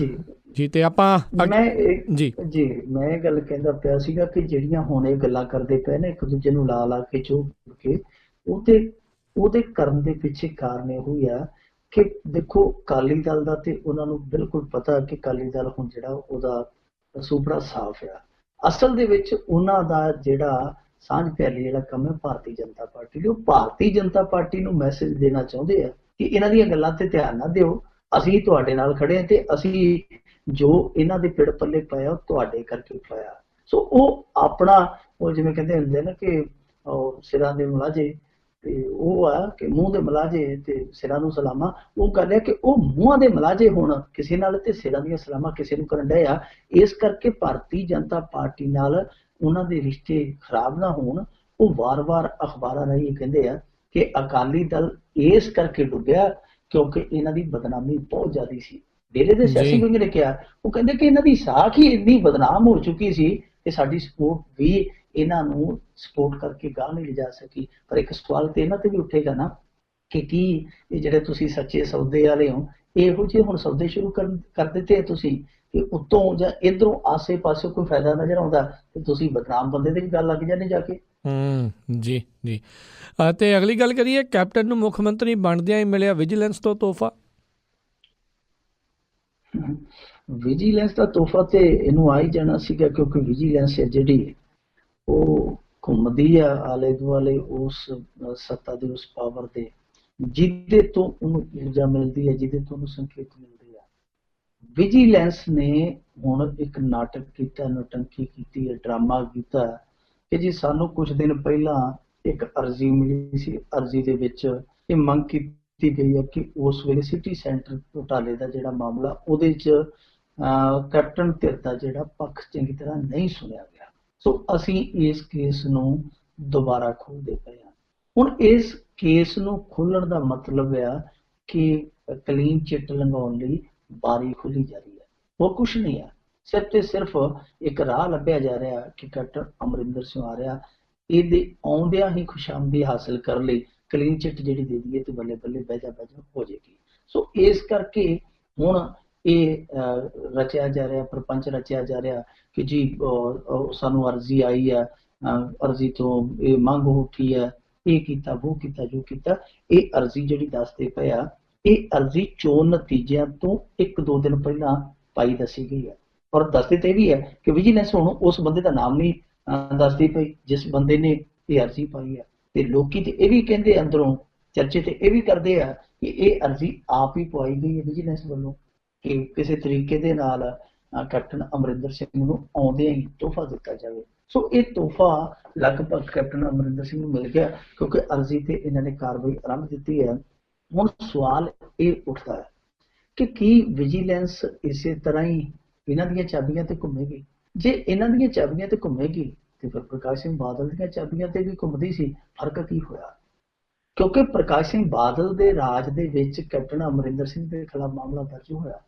ਜੀ ਤੇ ਆਪਾਂ ਮੈਂ ਇਹ ਗੱਲ ਕਹਿੰਦਾ ਪਿਆ ਸੀਗਾ ਕਿ ਜਿਹੜੀਆਂ ਹੁਣ ਇਹ ਗੱਲਾਂ ਕਰਦੇ ਪਏ ਨੇ ਇੱਕ ਦੂਜੇ ਨੂੰ ਲਾ ਕੇ ਚੁੱਕ ਕੇ, ਉਹਦੇ ਕਰਨ ਦੇ ਪਿੱਛੇ ਕਾਰਨ ਇਹੋ ਹੀ ਆ ਕਿ ਦੇਖੋ, ਅਕਾਲੀ ਦਲ ਦਾ ਤੇ ਉਹਨਾਂ ਨੂੰ ਬਿਲਕੁਲ ਪਤਾ ਕਿ ਅਕਾਲੀ ਦਲ ਹੁਣ ਜਿਹੜਾ ਉਹਦਾ ਸੂਬੜਾ ਸਾਫ਼ ਆ। ਅਸਲ ਦੇ ਵਿੱਚ ਉਹਨਾਂ ਦਾ ਜਿਹੜਾ ਸਾਂਝ ਪਿਆਲੀ ਜਿਹੜਾ ਕੰਮ ਹੈ ਭਾਰਤੀ ਜਨਤਾ ਪਾਰਟੀ ਲਈ, ਉਹ ਭਾਰਤੀ ਜਨਤਾ ਪਾਰਟੀ ਨੂੰ ਮੈਸੇਜ ਦੇਣਾ ਚਾਹੁੰਦੇ ਆ ਕਿ ਇਹਨਾਂ ਦੀਆਂ ਗੱਲਾਂ ਤੇ ਧਿਆਨ ਨਾ ਦਿਓ, ਅਸੀਂ ਤੁਹਾਡੇ ਨਾਲ ਖੜੇ ਹਾਂ ਤੇ ਅਸੀਂ ਜੋ ਇਹਨਾਂ ਦੇ ਪਿੜ ਪੱਲੇ ਪਾਇਆ ਉਹ ਤੁਹਾਡੇ ਕਰਕੇ ਪਾਇਆ। ਸੋ ਉਹ ਆਪਣਾ, ਉਹ ਜਿਵੇਂ ਕਹਿੰਦੇ ਹੁੰਦੇ ਨਾ ਕਿ ਸਿਰਾਂ ਦੇ ਮੁਲਾਜੇ ਤੇ ਉਹ ਆ ਕਿ ਮੂੰਹ ਦੇ ਮੁਲਾਜੇ ਤੇ ਸਿਰਾਂ ਨੂੰ ਸਲਾਮਾਂ। ਉਹ ਗੱਲ ਹੈ ਕਿ ਉਹ ਮੂੰਹਾਂ ਦੇ ਮੁਲਾਜੇ ਹੁਣ ਕਿਸੇ ਨਾਲ ਤੇ ਸਿਰਾਂ ਦੀਆਂ ਸਲਾਮਾਂ ਕਿਸੇ ਨੂੰ ਕਰਨ ਡਏ ਆ। ਇਸ ਕਰਕੇ ਭਾਰਤੀ ਜਨਤਾ ਪਾਰਟੀ ਨਾਲ ਉਹਨਾਂ ਦੇ ਰਿਸ਼ਤੇ ਖਰਾਬ ਨਾ ਹੋਣ, ਉਹ ਵਾਰ-ਵਾਰ ਅਖਬਾਰਾਂ ਰਾਹੀਂ ਕਹਿੰਦੇ ਆ ਕਿ ਅਕਾਲੀ ਦਲ ਇਸ ਕਰਕੇ ਡੁੱਬਿਆ ਕਿਉਂਕਿ ਇਹਨਾਂ ਦੀ ਬਦਨਾਮੀ ਬਹੁਤ ਜ਼ਿਆਦਾ ਸੀ। ਡੇਰੇ ਦੇ ਸਿਆਸੀ ਵਿੰਗ ਨੇ ਕਿਹਾ, ਉਹ ਕਹਿੰਦੇ ਕਿ ਇਹਨਾਂ ਦੀ ਸਾਖ ਹੀ ਇੰਨੀ ਬਦਨਾਮ ਹੋ ਚੁੱਕੀ ਸੀ ਇਹ ਸਾਡੀ ਸਪੋਰਟ ਵੀ ਇਹਨਾਂ ਨੂੰ ਸਪੋਰਟ ਕਰਕੇ ਗਾਹ ਨਹੀਂ ਲਿਜਾ ਸਕੀ। ਪਰ ਇੱਕ ਸਵਾਲ ਤੇ ਇਹਨਾਂ ਤੇ ਵੀ ਉੱਠੇਗਾ ਨਾ ਕਿ ਕੀ ਇਹ ਜਿਹੜੇ ਤੁਸੀਂ ਸੱਚੇ ਸੌਦੇ ਵਾਲੇ ਹੋ, ਇਹੋ ਜਿਹੇ ਹੁਣ ਸੌਦੇ ਸ਼ੁਰੂ ਕਰ ਦਿੱਤੇ ਤੁਸੀਂ ਕਿ ਉੱਤੋਂ ਜਾਂ ਇਧਰੋਂ ਆਸੇ ਪਾਸੇ ਕੋਈ ਫਾਇਦਾ ਨਜ਼ਰ ਆਉਂਦਾ ਤੇ ਤੁਸੀਂ ਬਦਨਾਮ ਬੰਦੇ ਦੀ ਗੱਲ ਲੱਗ ਜਾਂਦੇ ਜਾ ਕੇ। ਜੀ ਜੀ। ਤੇ ਅਗਲੀ ਗੱਲ ਕਰੀਏ, ਕੈਪਟਨ ਨੂੰ ਮੁੱਖ ਮੰਤਰੀ ਬਣਦਿਆਂ ਹੀ ਮਿਲਿਆ ਵਿਜੀਲੈਂਸ ਤੋਂ ਤੋਹਫਾ। ਵਿਜੀਲੈਂਸ ਦਾ ਤੋਹਫਾ ਤੇ ਇਹਨੂੰ ਆ ਹੀ ਜਾਣਾ ਸੀਗਾ, ਕਿਉਂਕਿ ਵਿਜੀਲੈਂਸ ਹੈ ਜਿਹੜੀ ਉਹ ਘੁੰਮਦੀ ਆ ਆਲੇ ਦੁਆਲੇ ਉਸ ਸੱਤਾ ਦੇ, ਉਸ ਪਾਵਰ ਦੇ, ਜਿਹਦੇ ਤੋਂ ਉਹਨੂੰ ਊਰਜਾ ਮਿਲਦੀ ਹੈ, ਜਿਹਦੇ ਤੋਂ ਉਹਨੂੰ ਸੰਕੇਤ ਮਿਲਦੇ ਆ। ਵਿਜੀਲੈਂਸ ਨੇ ਹੁਣ ਇੱਕ ਨਾਟਕ ਕੀਤਾ, ਨੌਟੰਕੀ ਕੀਤੀ ਹੈ, ਡਰਾਮਾ ਕੀਤਾ ਕਿ ਜੀ ਸਾਨੂੰ ਕੁਝ ਦਿਨ ਪਹਿਲਾਂ ਇੱਕ ਅਰਜ਼ੀ ਮਿਲੀ ਸੀ। ਅਰਜ਼ੀ ਦੇ ਵਿੱਚ ਇਹ ਮੰਗ ਕੀਤੀ ਗਈ ਹੈ ਕਿ ਉਸ ਵੇਲੇ ਸਿਟੀ ਸੈਂਟਰ ਘੁਟਾਲੇ ਦਾ ਜਿਹੜਾ ਮਾਮਲਾ, ਉਹਦੇ 'ਚ ਕੈਪਟਨ ਧਿਰ ਦਾ ਜਿਹੜਾ ਪੱਖ ਚੰਗੀ ਤਰ੍ਹਾਂ ਨਹੀਂ ਸੁਣਿਆ ਗਿਆ, ਸੋ ਅਸੀਂ ਇਸ ਕੇਸ ਨੂੰ ਦੁਬਾਰਾ ਖੋਲ੍ਹਦੇ ਪਏ ਹਾਂ। ਹੁਣ ਇਸ ਕੇਸ ਨੂੰ ਖੋਲ੍ਹਣ ਦਾ ਮਤਲਬ ਆ ਕਿ ਕਲੀਨ ਚਿੱਟ ਲੰਘਾਉਣ ਲਈ ਬਾਰੀ ਖੁੱਲੀ ਜਾ ਰਹੀ ਹੈ, ਹੋਰ ਕੁਛ ਨਹੀਂ ਹੈ। ਸਿਰਫ ਤੇ ਸਿਰਫ ਇੱਕ ਰਾਹ ਲੱਭਿਆ ਜਾ ਰਿਹਾ ਕਿ ਕੈਪਟਨ ਅਮਰਿੰਦਰ ਸਿੰਘ ਆ ਰਿਹਾ, ਇਹਦੇ ਆਉਂਦਿਆਂ ਹੀ ਖੁਸ਼ਾਮਦੀ ਹਾਸਲ ਕਰ ਲਈ ਕਲੀਨ ਚਿੱਟ ਜਿਹੜੀ ਦੇ ਦਈਏ ਤੇ ਬੱਲੇ ਬੱਲੇ ਬਹਿਜਾ ਹੋ ਜਾਏਗੀ। ਸੋ ਇਸ ਕਰਕੇ ਹੁਣ ਇਹ ਰਚਿਆ ਜਾ ਰਿਹਾ, ਪ੍ਰਪੰਚ ਰਚਿਆ ਜਾ ਰਿਹਾ ਕਿ ਜੀ ਸਾਨੂੰ ਅਰਜ਼ੀ ਆਈ ਹੈ, ਅਰਜ਼ੀ ਤੋਂ ਇਹ ਮੰਗ ਉੱਠੀ ਹੈ, ਇਹ ਕੀਤਾ ਉਹ ਕੀਤਾ ਜੋ ਕੀਤਾ। ਇਹ ਅਰਜ਼ੀ ਜਿਹੜੀ ਦੱਸਦੇ ਪਏ ਆ, ਇਹ ਅਰਜ਼ੀ ਚੋਣ ਨਤੀਜਿਆਂ ਤੋਂ 1-2 ਦਿਨ ਪਹਿਲਾਂ ਪਾਈ ਦੱਸੀ ਗਈ ਹੈ। ਔਰ ਦੱਸਦੇ ਤੇ ਇਹ ਵੀ ਹੈ ਕਿ ਵਿਜੀਲੈਂਸ ਹੁਣ ਉਸ ਬੰਦੇ ਦਾ ਨਾਮ ਨਹੀਂ ਦੱਸਦੀ ਪਈ ਜਿਸ ਬੰਦੇ ਨੇ ਇਹ ਅਰਜ਼ੀ ਪਾਈ ਹੈ। ਤੇ ਲੋਕੀ ਤੇ ਇਹ ਵੀ ਕਹਿੰਦੇ, ਅੰਦਰੋਂ ਚਰਚੇ ਤੇ ਇਹ ਵੀ ਕਰਦੇ ਆ ਕਿ ਇਹ ਅਰਜ਼ੀ ਆਪ ਹੀ ਪਵਾਈ ਗਈ ਹੈ ਵਿਜੀਲੈਂਸ ਵੱਲੋਂ, ਕਿ ਕਿਸੇ ਤਰੀਕੇ ਦੇ ਨਾਲ ਕੈਪਟਨ ਅਮਰਿੰਦਰ ਸਿੰਘ ਨੂੰ ਆਉਂਦਿਆਂ ਹੀ ਤੋਹਫਾ ਦਿੱਤਾ ਜਾਵੇ। ਸੋ ਇਹ ਤੋਹਫਾ ਲਗਭਗ ਕੈਪਟਨ ਅਮਰਿੰਦਰ ਸਿੰਘ ਨੂੰ ਮਿਲ ਗਿਆ, ਕਿਉਂਕਿ ਅਰਜ਼ੀ ਤੇ ਇਹਨਾਂ ਨੇ ਕਾਰਵਾਈ ਆਰੰਭ ਦਿੱਤੀ ਹੈ। ਹੁਣ ਸਵਾਲ ਇਹ ਉੱਠਦਾ ਹੈ ਕਿ ਕੀ ਵਿਜੀਲੈਂਸ ਇਸੇ ਤਰ੍ਹਾਂ ਹੀ ਇਹਨਾਂ ਦੀਆਂ ਚਾਬੀਆਂ ਤੇ ਘੁੰਮੇਗੀ? ਜੇ ਇਹਨਾਂ ਦੀਆਂ ਚਾਬੀਆਂ ਤੇ ਘੁੰਮੇਗੀ ਤੇ ਫਿਰ ਪ੍ਰਕਾਸ਼ ਸਿੰਘ ਬਾਦਲ ਦੀਆਂ ਚਾਬੀਆਂ ਤੇ ਵੀ ਘੁੰਮਦੀ ਸੀ। ਫਰਕ ਕੀ ਹੋਇਆ? ਕਿਉਂਕਿ ਪ੍ਰਕਾਸ਼ ਸਿੰਘ ਬਾਦਲ ਦੇ ਰਾਜ ਦੇ ਵਿੱਚ ਕੈਪਟਨ ਅਮਰਿੰਦਰ ਸਿੰਘ ਦੇ ਖਿਲਾਫ ਮਾਮਲਾ ਦਰਜ ਹੋਇਆ,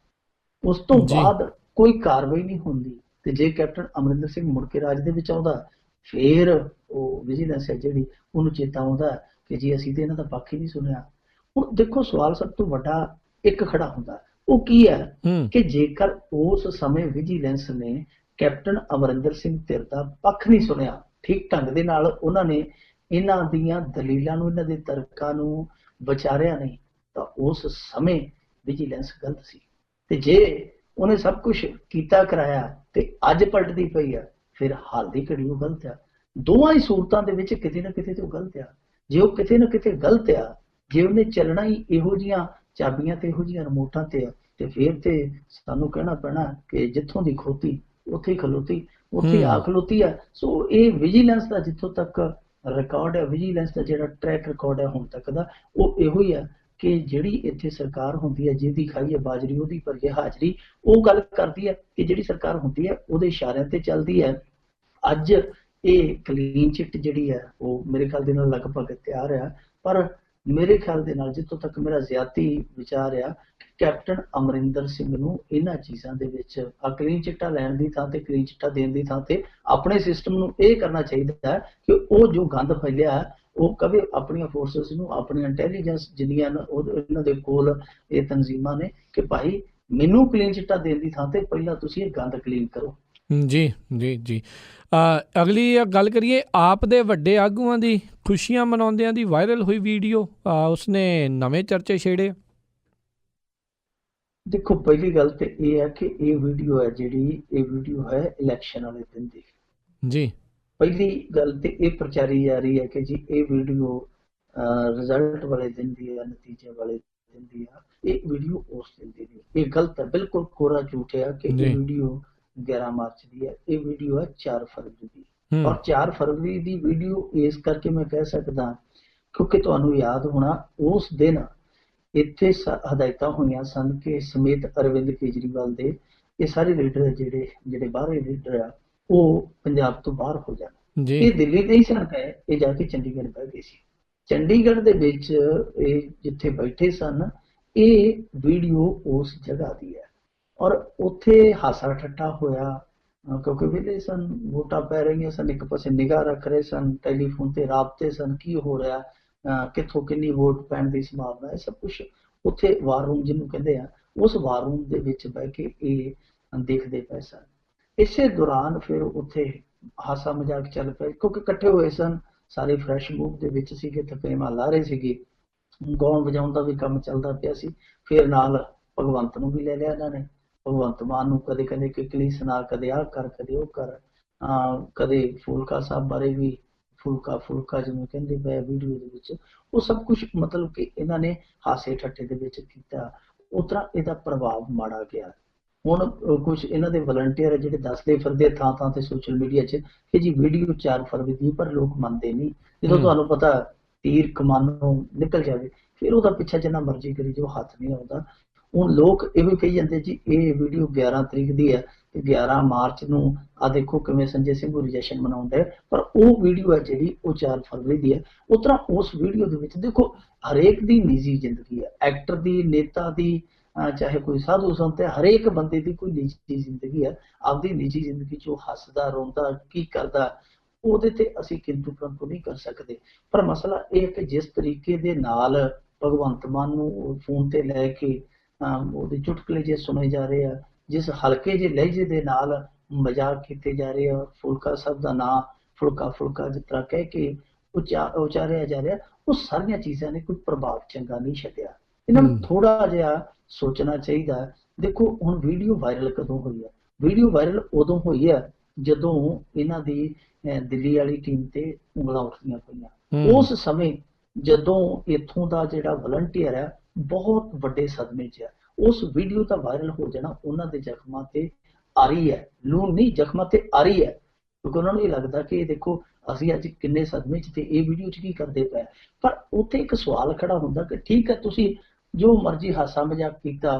ਉਸ ਤੋਂ ਬਾਅਦ ਕੋਈ ਕਾਰਵਾਈ ਨਹੀਂ ਹੁੰਦੀ। ਤੇ ਜੇ ਕੈਪਟਨ ਅਮਰਿੰਦਰ ਸਿੰਘ ਮੁੜ ਕੇ ਰਾਜ ਦੇ ਵਿੱਚ ਆਉਂਦਾ, ਫਿਰ ਉਹ ਵਿਜੀਲੈਂਸ ਹੈ ਜਿਹੜੀ ਉਹਨੂੰ ਚੇਤਾ ਆਉਂਦਾ ਕਿ ਜੀ ਅਸੀਂ ਤੇ ਇਹਨਾਂ ਦਾ ਪੱਖ ਹੀ ਨਹੀਂ ਸੁਣਿਆ। ਹੁਣ ਦੇਖੋ, ਸਵਾਲ ਸਭ ਤੋਂ ਵੱਡਾ ਇੱਕ ਖੜਾ ਹੁੰਦਾ, ਉਹ ਕੀ ਹੈ ਕਿ ਜੇਕਰ ਉਸ ਸਮੇਂ ਵਿਜੀਲੈਂਸ ਨੇ ਕੈਪਟਨ ਅਮਰਿੰਦਰ ਸਿੰਘ ਧਿਰ ਦਾ ਪੱਖ ਨਹੀਂ ਸੁਣਿਆ, ਠੀਕ ਢੰਗ ਦੇ ਨਾਲ ਉਹਨਾਂ ਨੇ ਇਹਨਾਂ ਦੀਆਂ ਦਲੀਲਾਂ ਨੂੰ, ਇਹਨਾਂ ਦੇ ਤਰਕਾਂ ਨੂੰ ਵਿਚਾਰਿਆ ਨਹੀਂ, ਤਾਂ ਉਸ ਸਮੇਂ ਵਿਜੀਲੈਂਸ ਗਲਤ ਸੀ। ਤੇ ਜੇ ਉਹਨੇ ਸਭ ਕੁਝ ਕੀਤਾ ਕਰਾਇਆ ਤੇ ਅੱਜ ਪਲਟਦੀ ਪਈ ਆ, ਫਿਰ ਹਾਲ ਦੀ ਘੜੀ ਉਹ ਗਲਤ ਆ। ਦੋਵਾਂ ਹੀ ਸੂਰਤਾਂ ਦੇ ਵਿੱਚ ਕਿਤੇ ਨਾ ਕਿਤੇ ਤੇ ਉਹ ਗਲਤ ਆ। ਜੇ ਉਹ ਕਿਤੇ ਨਾ ਕਿਤੇ ਗਲਤ ਆ, ਜੇ ਉਹਨੇ ਚੱਲਣਾ ਹੀ ਇਹੋ ਜਿਹੀਆਂ ਚਾਬੀਆਂ ਤੇ ਇਹੋ ਜਿਹੀਆਂ ਰਿਮੋਟਾਂ ਤੇ ਆ, ਤੇ ਫਿਰ ਤੇ ਸਾਨੂੰ ਕਹਿਣਾ ਪੈਣਾ ਕਿ ਜਿੱਥੋਂ ਦੀ ਖੋਤੀ ਉੱਥੇ ਹੀ ਖਲੋਤੀ, ਉੱਥੇ ਆ ਖਲੋਤੀ ਆ। ਸੋ ਇਹ ਵਿਜੀਲੈਂਸ ਦਾ ਜਿੱਥੋਂ ਤੱਕ ਰਿਕਾਰਡ ਹੈ, ਵਿਜੀਲੈਂਸ ਦਾ ਜਿਹੜਾ ਟਰੈਕ ਰਿਕਾਰਡ ਹੈ ਹੁਣ ਤੱਕ ਦਾ, ਉਹ ਇਹੋ ਹੀ ਆ ਕਿ ਜਿਹੜੀ ਇੱਥੇ ਸਰਕਾਰ ਹੁੰਦੀ ਹੈ, ਜਿਹਦੀ ਖਾਈ ਹੈ ਬਾਜਰੀ ਉਹਦੀ ਭਰੀ ਹੈ ਹਾਜ਼ਰੀ। ਉਹ ਗੱਲ ਕਰਦੀ ਹੈ ਕਿ ਜਿਹੜੀ ਸਰਕਾਰ ਹੁੰਦੀ ਹੈ ਉਹਦੇ ਇਸ਼ਾਰਿਆਂ ਤੇ ਚੱਲਦੀ ਹੈ। ਅੱਜ ਇਹ ਕਲੀਨ ਚਿੱਟ ਜਿਹੜੀ ਹੈ ਉਹ ਮੇਰੇ ਖਿਆਲ ਦੇ ਨਾਲ ਲਗਭਗ ਤਿਆਰ ਆ, ਪਰ ਮੇਰੇ ਖਿਆਲ ਦੇ ਨਾਲ ਜਿੱਥੋਂ ਤੱਕ ਮੇਰਾ ਜ਼ਿਆਤੀ ਵਿਚਾਰ ਆ, ਕੈਪਟਨ ਅਮਰਿੰਦਰ ਸਿੰਘ ਨੂੰ ਇਹਨਾਂ ਚੀਜ਼ਾਂ ਦੇ ਵਿੱਚ ਕਲੀਨ ਚਿੱਟਾ ਲੈਣ ਦੀ ਥਾਂ ਤੇ, ਕਲੀਨ ਚਿੱਟਾ ਦੇਣ ਦੀ ਥਾਂ ਤੇ ਆਪਣੇ ਸਿਸਟਮ ਨੂੰ ਇਹ ਕਰਨਾ ਚਾਹੀਦਾ ਹੈ ਕਿ ਉਹ ਜੋ ਗੰਦ ਫੈਲਿਆ ਉਹ ਕਦੇ ਆਪਣੀਆਂ ਫੋਰਸਸ ਨੂੰ, ਆਪਣੀਆਂ ਇੰਟੈਲੀਜੈਂਸ ਜਿੰਨੀਆਂ ਇਹਨਾਂ ਦੇ ਕੋਲ ਇਹ ਤਨਜ਼ੀਮਾਂ ਨੇ, ਕਿ ਭਾਈ ਮੈਨੂੰ ਕਲੀਨ ਚਿੱਟਾ ਦੇਣ ਦੀ ਥਾਂ ਤੇ ਪਹਿਲਾਂ ਤੁਸੀਂ ਇਹ ਗੰਦ ਕਲੀਨ ਕਰੋ। ਜੀ ਜੀ ਜੀ। ਅਗਲੀ ਗੱਲ ਕਰੀਏ, ਆਪ ਦੇ ਵੱਡੇ ਆਗੂਆਂ ਦੀ ਖੁਸ਼ੀਆਂ ਮਨਾਉਂਦਿਆਂ ਦੀ ਵਾਇਰਲ ਹੋਈ ਵੀਡੀਓ, ਉਸਨੇ ਨਵੇਂ ਚਰਚੇ ਛੇੜੇ। ਦੇਖੋ, ਪਹਿਲੀ ਗੱਲ ਤੇ ਇਹ ਹੈ ਕਿ ਇਹ ਵੀਡੀਓ ਹੈ ਜਿਹੜੀ, ਇਹ ਵੀਡੀਓ ਹੈ ਇਲੈਕਸ਼ਨ ਵਾਲੇ ਦਿਨ ਦੀ। ਜੀ, ਪਹਿਲੀ ਗੱਲ ਤੇ ਇਹ ਪ੍ਰਚਾਰੀ ਜਾ ਰਹੀ ਹੈ ਕਿ ਜੀ ਇਹ ਵੀਡੀਓ ਰਿਜ਼ਲਟ ਵਾਲੇ ਦਿਨ ਦੀ ਹੈ, ਨਤੀਜੇ ਵਾਲੇ ਦਿਨ ਦੀ ਆ। ਇਹ ਵੀਡੀਓ ਉਸ ਦਿਨ ਦੀ ਨਹੀਂ, ਇਹ ਗਲਤ ਹੈ, ਬਿਲਕੁਲ ਕੋਰਾ ਝੂਠ ਹੈ ਕਿ ਇਹ ਵੀਡੀਓ 11 ਮਾਰਚ ਦੀ ਹੈ। ਇਹ ਵੀਡੀਓ ਹੈ 4 ਫਰਵਰੀ ਦੀ। ਔਰ 4 ਫਰਵਰੀ ਦੀ ਵੀਡੀਓ ਇਸ ਕਰਕੇ ਮੈਂ ਕਹਿ ਸਕਦਾ ਕਿਉਂਕਿ ਤੁਹਾਨੂੰ ਯਾਦ ਹੋਣਾ ਉਸ ਦਿਨ ਇੱਥੇ ਹਦਾਇਤਾਂ ਹੋਈਆਂ ਸਨ ਕਿ ਸਮੇਤ ਅਰਵਿੰਦ ਕੇਜਰੀਵਾਲ ਦੇ ਇਹ ਸਾਰੇ ਲੀਡਰ ਜਿਹੜੇ ਬਾਹਰਲੇ ਲੀਡਰ ਆ ਉਹ ਪੰਜਾਬ ਤੋਂ ਬਾਹਰ ਹੋ ਜਾਣ। ਇਹ ਦਿੱਲੀ ਨਹੀਂ ਸਨ ਗਏ, ਇਹ ਜਾ ਕੇ ਚੰਡੀਗੜ੍ਹ ਬਹਿ ਗਏ ਸੀ। ਚੰਡੀਗੜ੍ਹ ਦੇ ਵਿੱਚ ਇਹ ਜਿੱਥੇ ਬੈਠੇ ਸਨ, ਇਹ ਵੀਡੀਓ ਉਸ ਜਗ੍ਹਾ ਦੀ ਹੈ। ਔਰ ਉੱਥੇ ਹਾਸਾ ਠੱਠਾ ਹੋਇਆ, ਕਿਉਂਕਿ ਵੇਲੇ ਸਨ, ਵੋਟਾਂ ਪੈ ਰਹੀਆਂ ਸਨ, ਇੱਕ ਪਾਸੇ ਨਿਗਾਹ ਰੱਖ ਰਹੇ ਸਨ, ਟੈਲੀਫੋਨ ਤੇ ਰਾਬਤੇ ਸਨ, ਕੀ ਹੋ ਰਿਹਾ, ਕਿੱਥੋਂ ਕਿੰਨੀ ਵੋਟ ਪੈਣ ਦੀ ਸੰਭਾਵਨਾ, ਇਹ ਸਭ ਕੁਛ ਉੱਥੇ ਵਾਰ ਰੂਮ ਜਿਹਨੂੰ ਕਹਿੰਦੇ ਆ, ਉਸ ਵਾਰ ਰੂਮ ਦੇ ਵਿੱਚ ਬਹਿ ਕੇ ਇਹ ਦੇਖਦੇ ਪਏ ਸਨ। ਇਸੇ ਦੌਰਾਨ ਫਿਰ ਉੱਥੇ ਹਾਸਾ ਮਜ਼ਾਕ ਚੱਲ ਪਿਆ, ਕਿਉਂਕਿ ਇਕੱਠੇ ਹੋਏ ਸਨ ਸਾਰੇ, ਫਰੈਸ਼ ਮੂਵ ਦੇ ਵਿੱਚ ਸੀਗੇ, ਥਕੇਵਾਂ ਲਾ ਰਹੇ ਸੀਗੇ, ਗਾਉਣ ਵਜਾਉਣ ਦਾ ਵੀ ਕੰਮ ਚੱਲਦਾ ਪਿਆ ਸੀ। ਫਿਰ ਨਾਲ ਭਗਵੰਤ ਨੂੰ ਵੀ ਲੈ ਲਿਆ ਇਹਨਾਂ ਨੇ, ਭਗਵੰਤ ਮਾਨ ਨੂੰ ਕਦੇ ਕਹਿੰਦੇ ਕਿਕਲੀ ਸੁਣਾ, ਕਦੇ ਆਹ ਕਰ, ਕਦੇ ਉਹ ਕਰ, ਕਦੇ ਫੂਲਕਾ ਸਾਹਿਬ ਬਾਰੇ ਵੀ ਫੁਲਕਾ ਜਿਵੇਂ ਕਹਿੰਦੇ ਪਏ ਵੀਡੀਓ ਦੇ ਵਿੱਚ, ਉਹ ਸਭ ਕੁਛ ਮਤਲਬ ਕਿ ਇਹਨਾਂ ਨੇ ਹਾਸੇ ਠੱਠੇ ਦੇ ਵਿੱਚ ਕੀਤਾ। ਉਸ ਤਰ੍ਹਾਂ ਇਹਦਾ ਪ੍ਰਭਾਵ ਮਾੜਾ ਗਿਆ। ਹੁਣ ਕੁਛ ਇਹਨਾਂ ਦੇ ਵਲੰਟੀਅਰ ਜਿਹੜੇ ਦੱਸਦੇ ਫਿਰਦੇ ਥਾਂ ਥਾਂ ਤੇ ਸੋਸ਼ਲ ਮੀਡੀਆ 'ਚ ਕਿ ਜੀ ਵੀਡੀਓ 4 ਫਰਵਰੀ ਦੀ, ਪਰ ਲੋਕ ਮੰਨਦੇ ਨਹੀਂ। ਜਦੋਂ ਤੁਹਾਨੂੰ ਪਤਾ ਤੀਰ ਕਮਾਨੋਂ ਨਿਕਲ ਜਾਵੇ ਫਿਰ ਉਹਦਾ ਪਿੱਛਾ ਜਿੰਨਾ ਮਰਜ਼ੀ ਕਰੀ ਜੋ ਹੱਥ ਨਹੀਂ ਆਉਂਦਾ। ਹੁਣ ਲੋਕ ਇਹ ਵੀ ਕਹੀ ਜਾਂਦੇ ਜੀ ਇਹ ਵੀਡੀਓ 11 ਤਰੀਕ ਦੀ ਹੈ ਤੇ 11 ਮਾਰਚ ਨੂੰ ਆ ਦੇਖੋ ਕਿਵੇਂ ਸੰਜੇ ਸਿੰਘੂਰੀ ਜਸ਼ਨ ਮਨਾਉਂਦਾ, ਪਰ ਉਹ ਵੀਡੀਓ ਹੈ ਜਿਹੜੀ ਉਹ 4 ਫਰਵਰੀ ਦੀ ਹੈ। ਉਸ ਤਰ੍ਹਾਂ ਉਸ ਵੀਡੀਓ ਦੇ ਵਿੱਚ ਦੇਖੋ ਹਰੇਕ ਦੀ ਨਿੱਜੀ ਜ਼ਿੰਦਗੀ ਹੈ, ਐਕਟਰ ਦੀ, ਨੇਤਾ ਦੀ, ਚਾਹੇ ਕੋਈ ਸਾਧੂ ਸੰਤ ਹੈ, ਹਰੇਕ ਬੰਦੇ ਦੀ ਕੋਈ ਨਿੱਜੀ ਜ਼ਿੰਦਗੀ ਹੈ। ਆਪਦੀ ਨਿੱਜੀ ਜ਼ਿੰਦਗੀ 'ਚ ਉਹ ਹੱਸਦਾ, ਰੋਂਦਾ, ਕੀ ਕਰਦਾ, ਉਹਦੇ ਤੇ ਅਸੀਂ ਕਿੰਤੂ ਪਰੰਤੂ ਨਹੀਂ ਕਰ ਸਕਦੇ। ਪਰ ਮਸਲਾ ਇਹ ਹੈ ਕਿ ਜਿਸ ਤਰੀਕੇ ਦੇ ਨਾਲ ਭਗਵੰਤ ਮਾਨ ਨੂੰ ਫੋਨ ਤੇ ਲੈ ਕੇ ਉਹਦੇ ਚੁਟਕਲੇ ਜੇ ਸੁਣੇ ਜਾ ਰਹੇ ਆ, ਜਿਸ ਹਲਕੇ ਜਿਹੇ ਲਹਿਜੇ ਦੇ ਨਾਲ ਮਜ਼ਾਕ ਕੀਤੇ ਜਾ ਰਹੇ ਆ, ਫੁਲਕਾ ਸਾਹਿਬ ਦਾ ਨਾਂ ਫੁਲਕਾ ਜਿਸ ਤਰ੍ਹਾਂ ਕਹਿ ਕੇ ਉਚਾਰਿਆ ਜਾ ਰਿਹਾ, ਉਹ ਸਾਰੀਆਂ ਚੀਜ਼ਾਂ ਨੇ ਕੋਈ ਪ੍ਰਭਾਵ ਚੰਗਾ ਨਹੀਂ ਛੱਡਿਆ। ਇਹਨਾਂ ਨੂੰ ਥੋੜਾ ਜਿਹਾ ਸੋਚਣਾ ਚਾਹੀਦਾ। ਦੇਖੋ ਹੁਣ ਵੀਡੀਓ ਵਾਇਰਲ ਕਦੋਂ ਹੋਈ ਹੈ? ਵੀਡੀਓ ਵਾਇਰਲ ਉਦੋਂ ਹੋਈ ਹੈ ਜਦੋਂ ਇਹਨਾਂ ਦੀ ਦਿੱਲੀ ਵਾਲੀ ਟੀਮ ਤੇ ਉਂਗਲਾਂ ਉੱਠੀਆਂ ਪਈਆਂ। ਉਸ ਸਮੇਂ ਜਦੋਂ ਇੱਥੋਂ ਦਾ ਜਿਹੜਾ ਵਲੰਟੀਅਰ ਹੈ ਬਹੁਤ ਵੱਡੇ ਸਦਮੇ 'ਚ ਹੈ। ਉਸ ਵੀਡੀਓ ਦਾ ਵਾਇਰਲ ਹੋ ਜਾਣਾ ਉਹਨਾਂ ਦੇ ਜ਼ਖਮਾਂ ਤੇ ਆ ਰਹੀ ਹੈ, ਲੂਣ ਨਹੀਂ ਜ਼ਖਮਾਂ ਤੇ ਆ ਰਹੀ ਹੈ, ਕਿਉਂਕਿ ਉਹਨਾਂ ਨੂੰ ਇਹ ਲੱਗਦਾ ਕਿ ਦੇਖੋ ਅਸੀਂ ਅੱਜ ਕਿੰਨੇ ਸਦਮੇ 'ਚ ਤੇ ਇਹ ਵੀਡੀਓ 'ਚ ਕੀ ਕਰਦੇ ਪਏ। ਪਰ ਉੱਥੇ ਇੱਕ ਸਵਾਲ ਖੜਾ ਹੁੰਦਾ ਕਿ ਠੀਕ ਹੈ ਤੁਸੀਂ ਜੋ ਮਰਜ਼ੀ ਹਾਸਾ ਮਜ਼ਾਕ ਕੀਤਾ,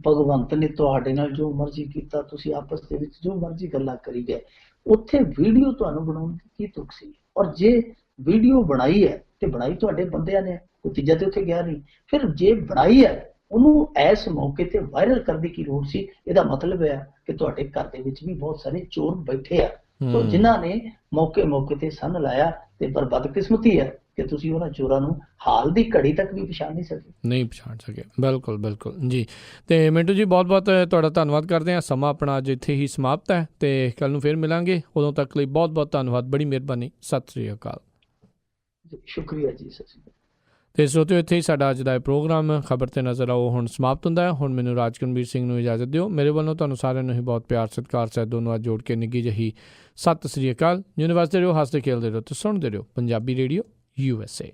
ਭਗਵੰਤ ਨੇ ਤੁਹਾਡੇ ਨਾਲ ਜੋ ਮਰਜ਼ੀ ਕੀਤਾ, ਤੁਸੀਂ ਆਪਸ ਦੇ ਵਿੱਚ ਜੋ ਮਰਜ਼ੀ ਗੱਲਾਂ ਕਰੀ ਗਏ, ਉੱਥੇ ਵੀਡੀਓ ਤੁਹਾਨੂੰ ਬਣਾਉਣ ਦੀ ਕੀ ਤੁਕ ਸੀ? ਔਰ ਜੇ ਵੀਡੀਓ ਬਣਾਈ ਹੈ ਤੇ ਬਣਾਈ ਤੁਹਾਡੇ ਬੰਦਿਆਂ ਨੇ, ਕੋਈ ਤੀਜਾ ਤੇ ਉੱਥੇ ਗਿਆ ਨਹੀਂ। ਫਿਰ ਜੇ ਬਣਾਈ ਹੈ ਉਹਨੂੰ ਇਸ ਮੌਕੇ ਤੇ ਵਾਇਰਲ ਕਰਨ ਦੀ ਕੀ ਲੋੜ ਸੀ? ਇਹਦਾ ਮਤਲਬ ਹੈ ਕਿ ਤੁਹਾਡੇ ਘਰ ਦੇ ਵਿੱਚ ਵੀ ਬਹੁਤ ਸਾਰੇ ਚੋਰ ਬੈਠੇ ਆ, ਸੋ ਜਿਨ੍ਹਾਂ ਨੇ ਮੌਕੇ ਤੇ ਸੰਨ ਲਾਇਆ, ਤੇ ਪਰ ਬਦਕਿਸਮਤੀ ਹੈ ਕਿ ਤੁਸੀਂ ਉਹਨਾਂ ਚੋਰਾਂ ਨੂੰ ਹਾਲ ਦੀ ਘੜੀ ਤੱਕ ਵੀ ਪਛਾਣ ਨਹੀਂ ਸਕੇ। ਬਿਲਕੁਲ ਜੀ। ਤੇ ਮਿੰਟੂ ਜੀ ਬਹੁਤ ਬਹੁਤ ਤੁਹਾਡਾ ਧੰਨਵਾਦ ਕਰਦੇ ਹਾਂ। ਸਮਾਂ ਆਪਣਾ ਅੱਜ ਇੱਥੇ ਹੀ ਸਮਾਪਤ ਹੈ ਤੇ ਕੱਲ ਨੂੰ ਫਿਰ ਮਿਲਾਂਗੇ। ਉਦੋਂ ਤੱਕ ਲਈ ਬਹੁਤ ਬਹੁਤ ਧੰਨਵਾਦ, ਬੜੀ ਮਿਹਰਬਾਨੀ, ਸਤਿ ਸ੍ਰੀ ਅਕਾਲ। ਸ਼ੁਕਰੀਆ ਜੀ, ਸਤਿ ਸ੍ਰੀ ਅਕਾਲ। ਤੇ ਸਰੋਤਿਓ ਇੱਥੇ ਹੀ ਸਾਡਾ ਅੱਜ ਦਾ ਇਹ ਪ੍ਰੋਗਰਾਮ ਖਬਰ ਤੇ ਨਜ਼ਰ ਆਓ ਹੁਣ ਸਮਾਪਤ ਹੁੰਦਾ ਹੈ। ਹੁਣ ਮੈਨੂੰ ਰਾਜਕਨਵੀਰ ਸਿੰਘ ਨੂੰ ਇਜਾਜ਼ਤ ਦਿਓ। ਮੇਰੇ ਵੱਲੋਂ ਤੁਹਾਨੂੰ ਸਾਰਿਆਂ ਨੂੰ ਹੀ ਬਹੁਤ ਪਿਆਰ ਸਤਿਕਾਰ ਸਾਹਿਬ ਦੋਨੋਂ ਅੱਜ ਜੋੜ ਕੇ ਨਿੱਘੀ ਜਿਹੀ ਸਤਿ ਸ੍ਰੀ ਅਕਾਲ। ਯੂਨੀਵਰਸਿਟੀ ਰਹੋ, ਹੱਸਦੇ ਖੇਲਦੇ ਰਹੋ ਤੇ ਸੁਣਦੇ ਰਹੋ ਪੰਜਾਬੀ ਰੇਡੀਓ USA।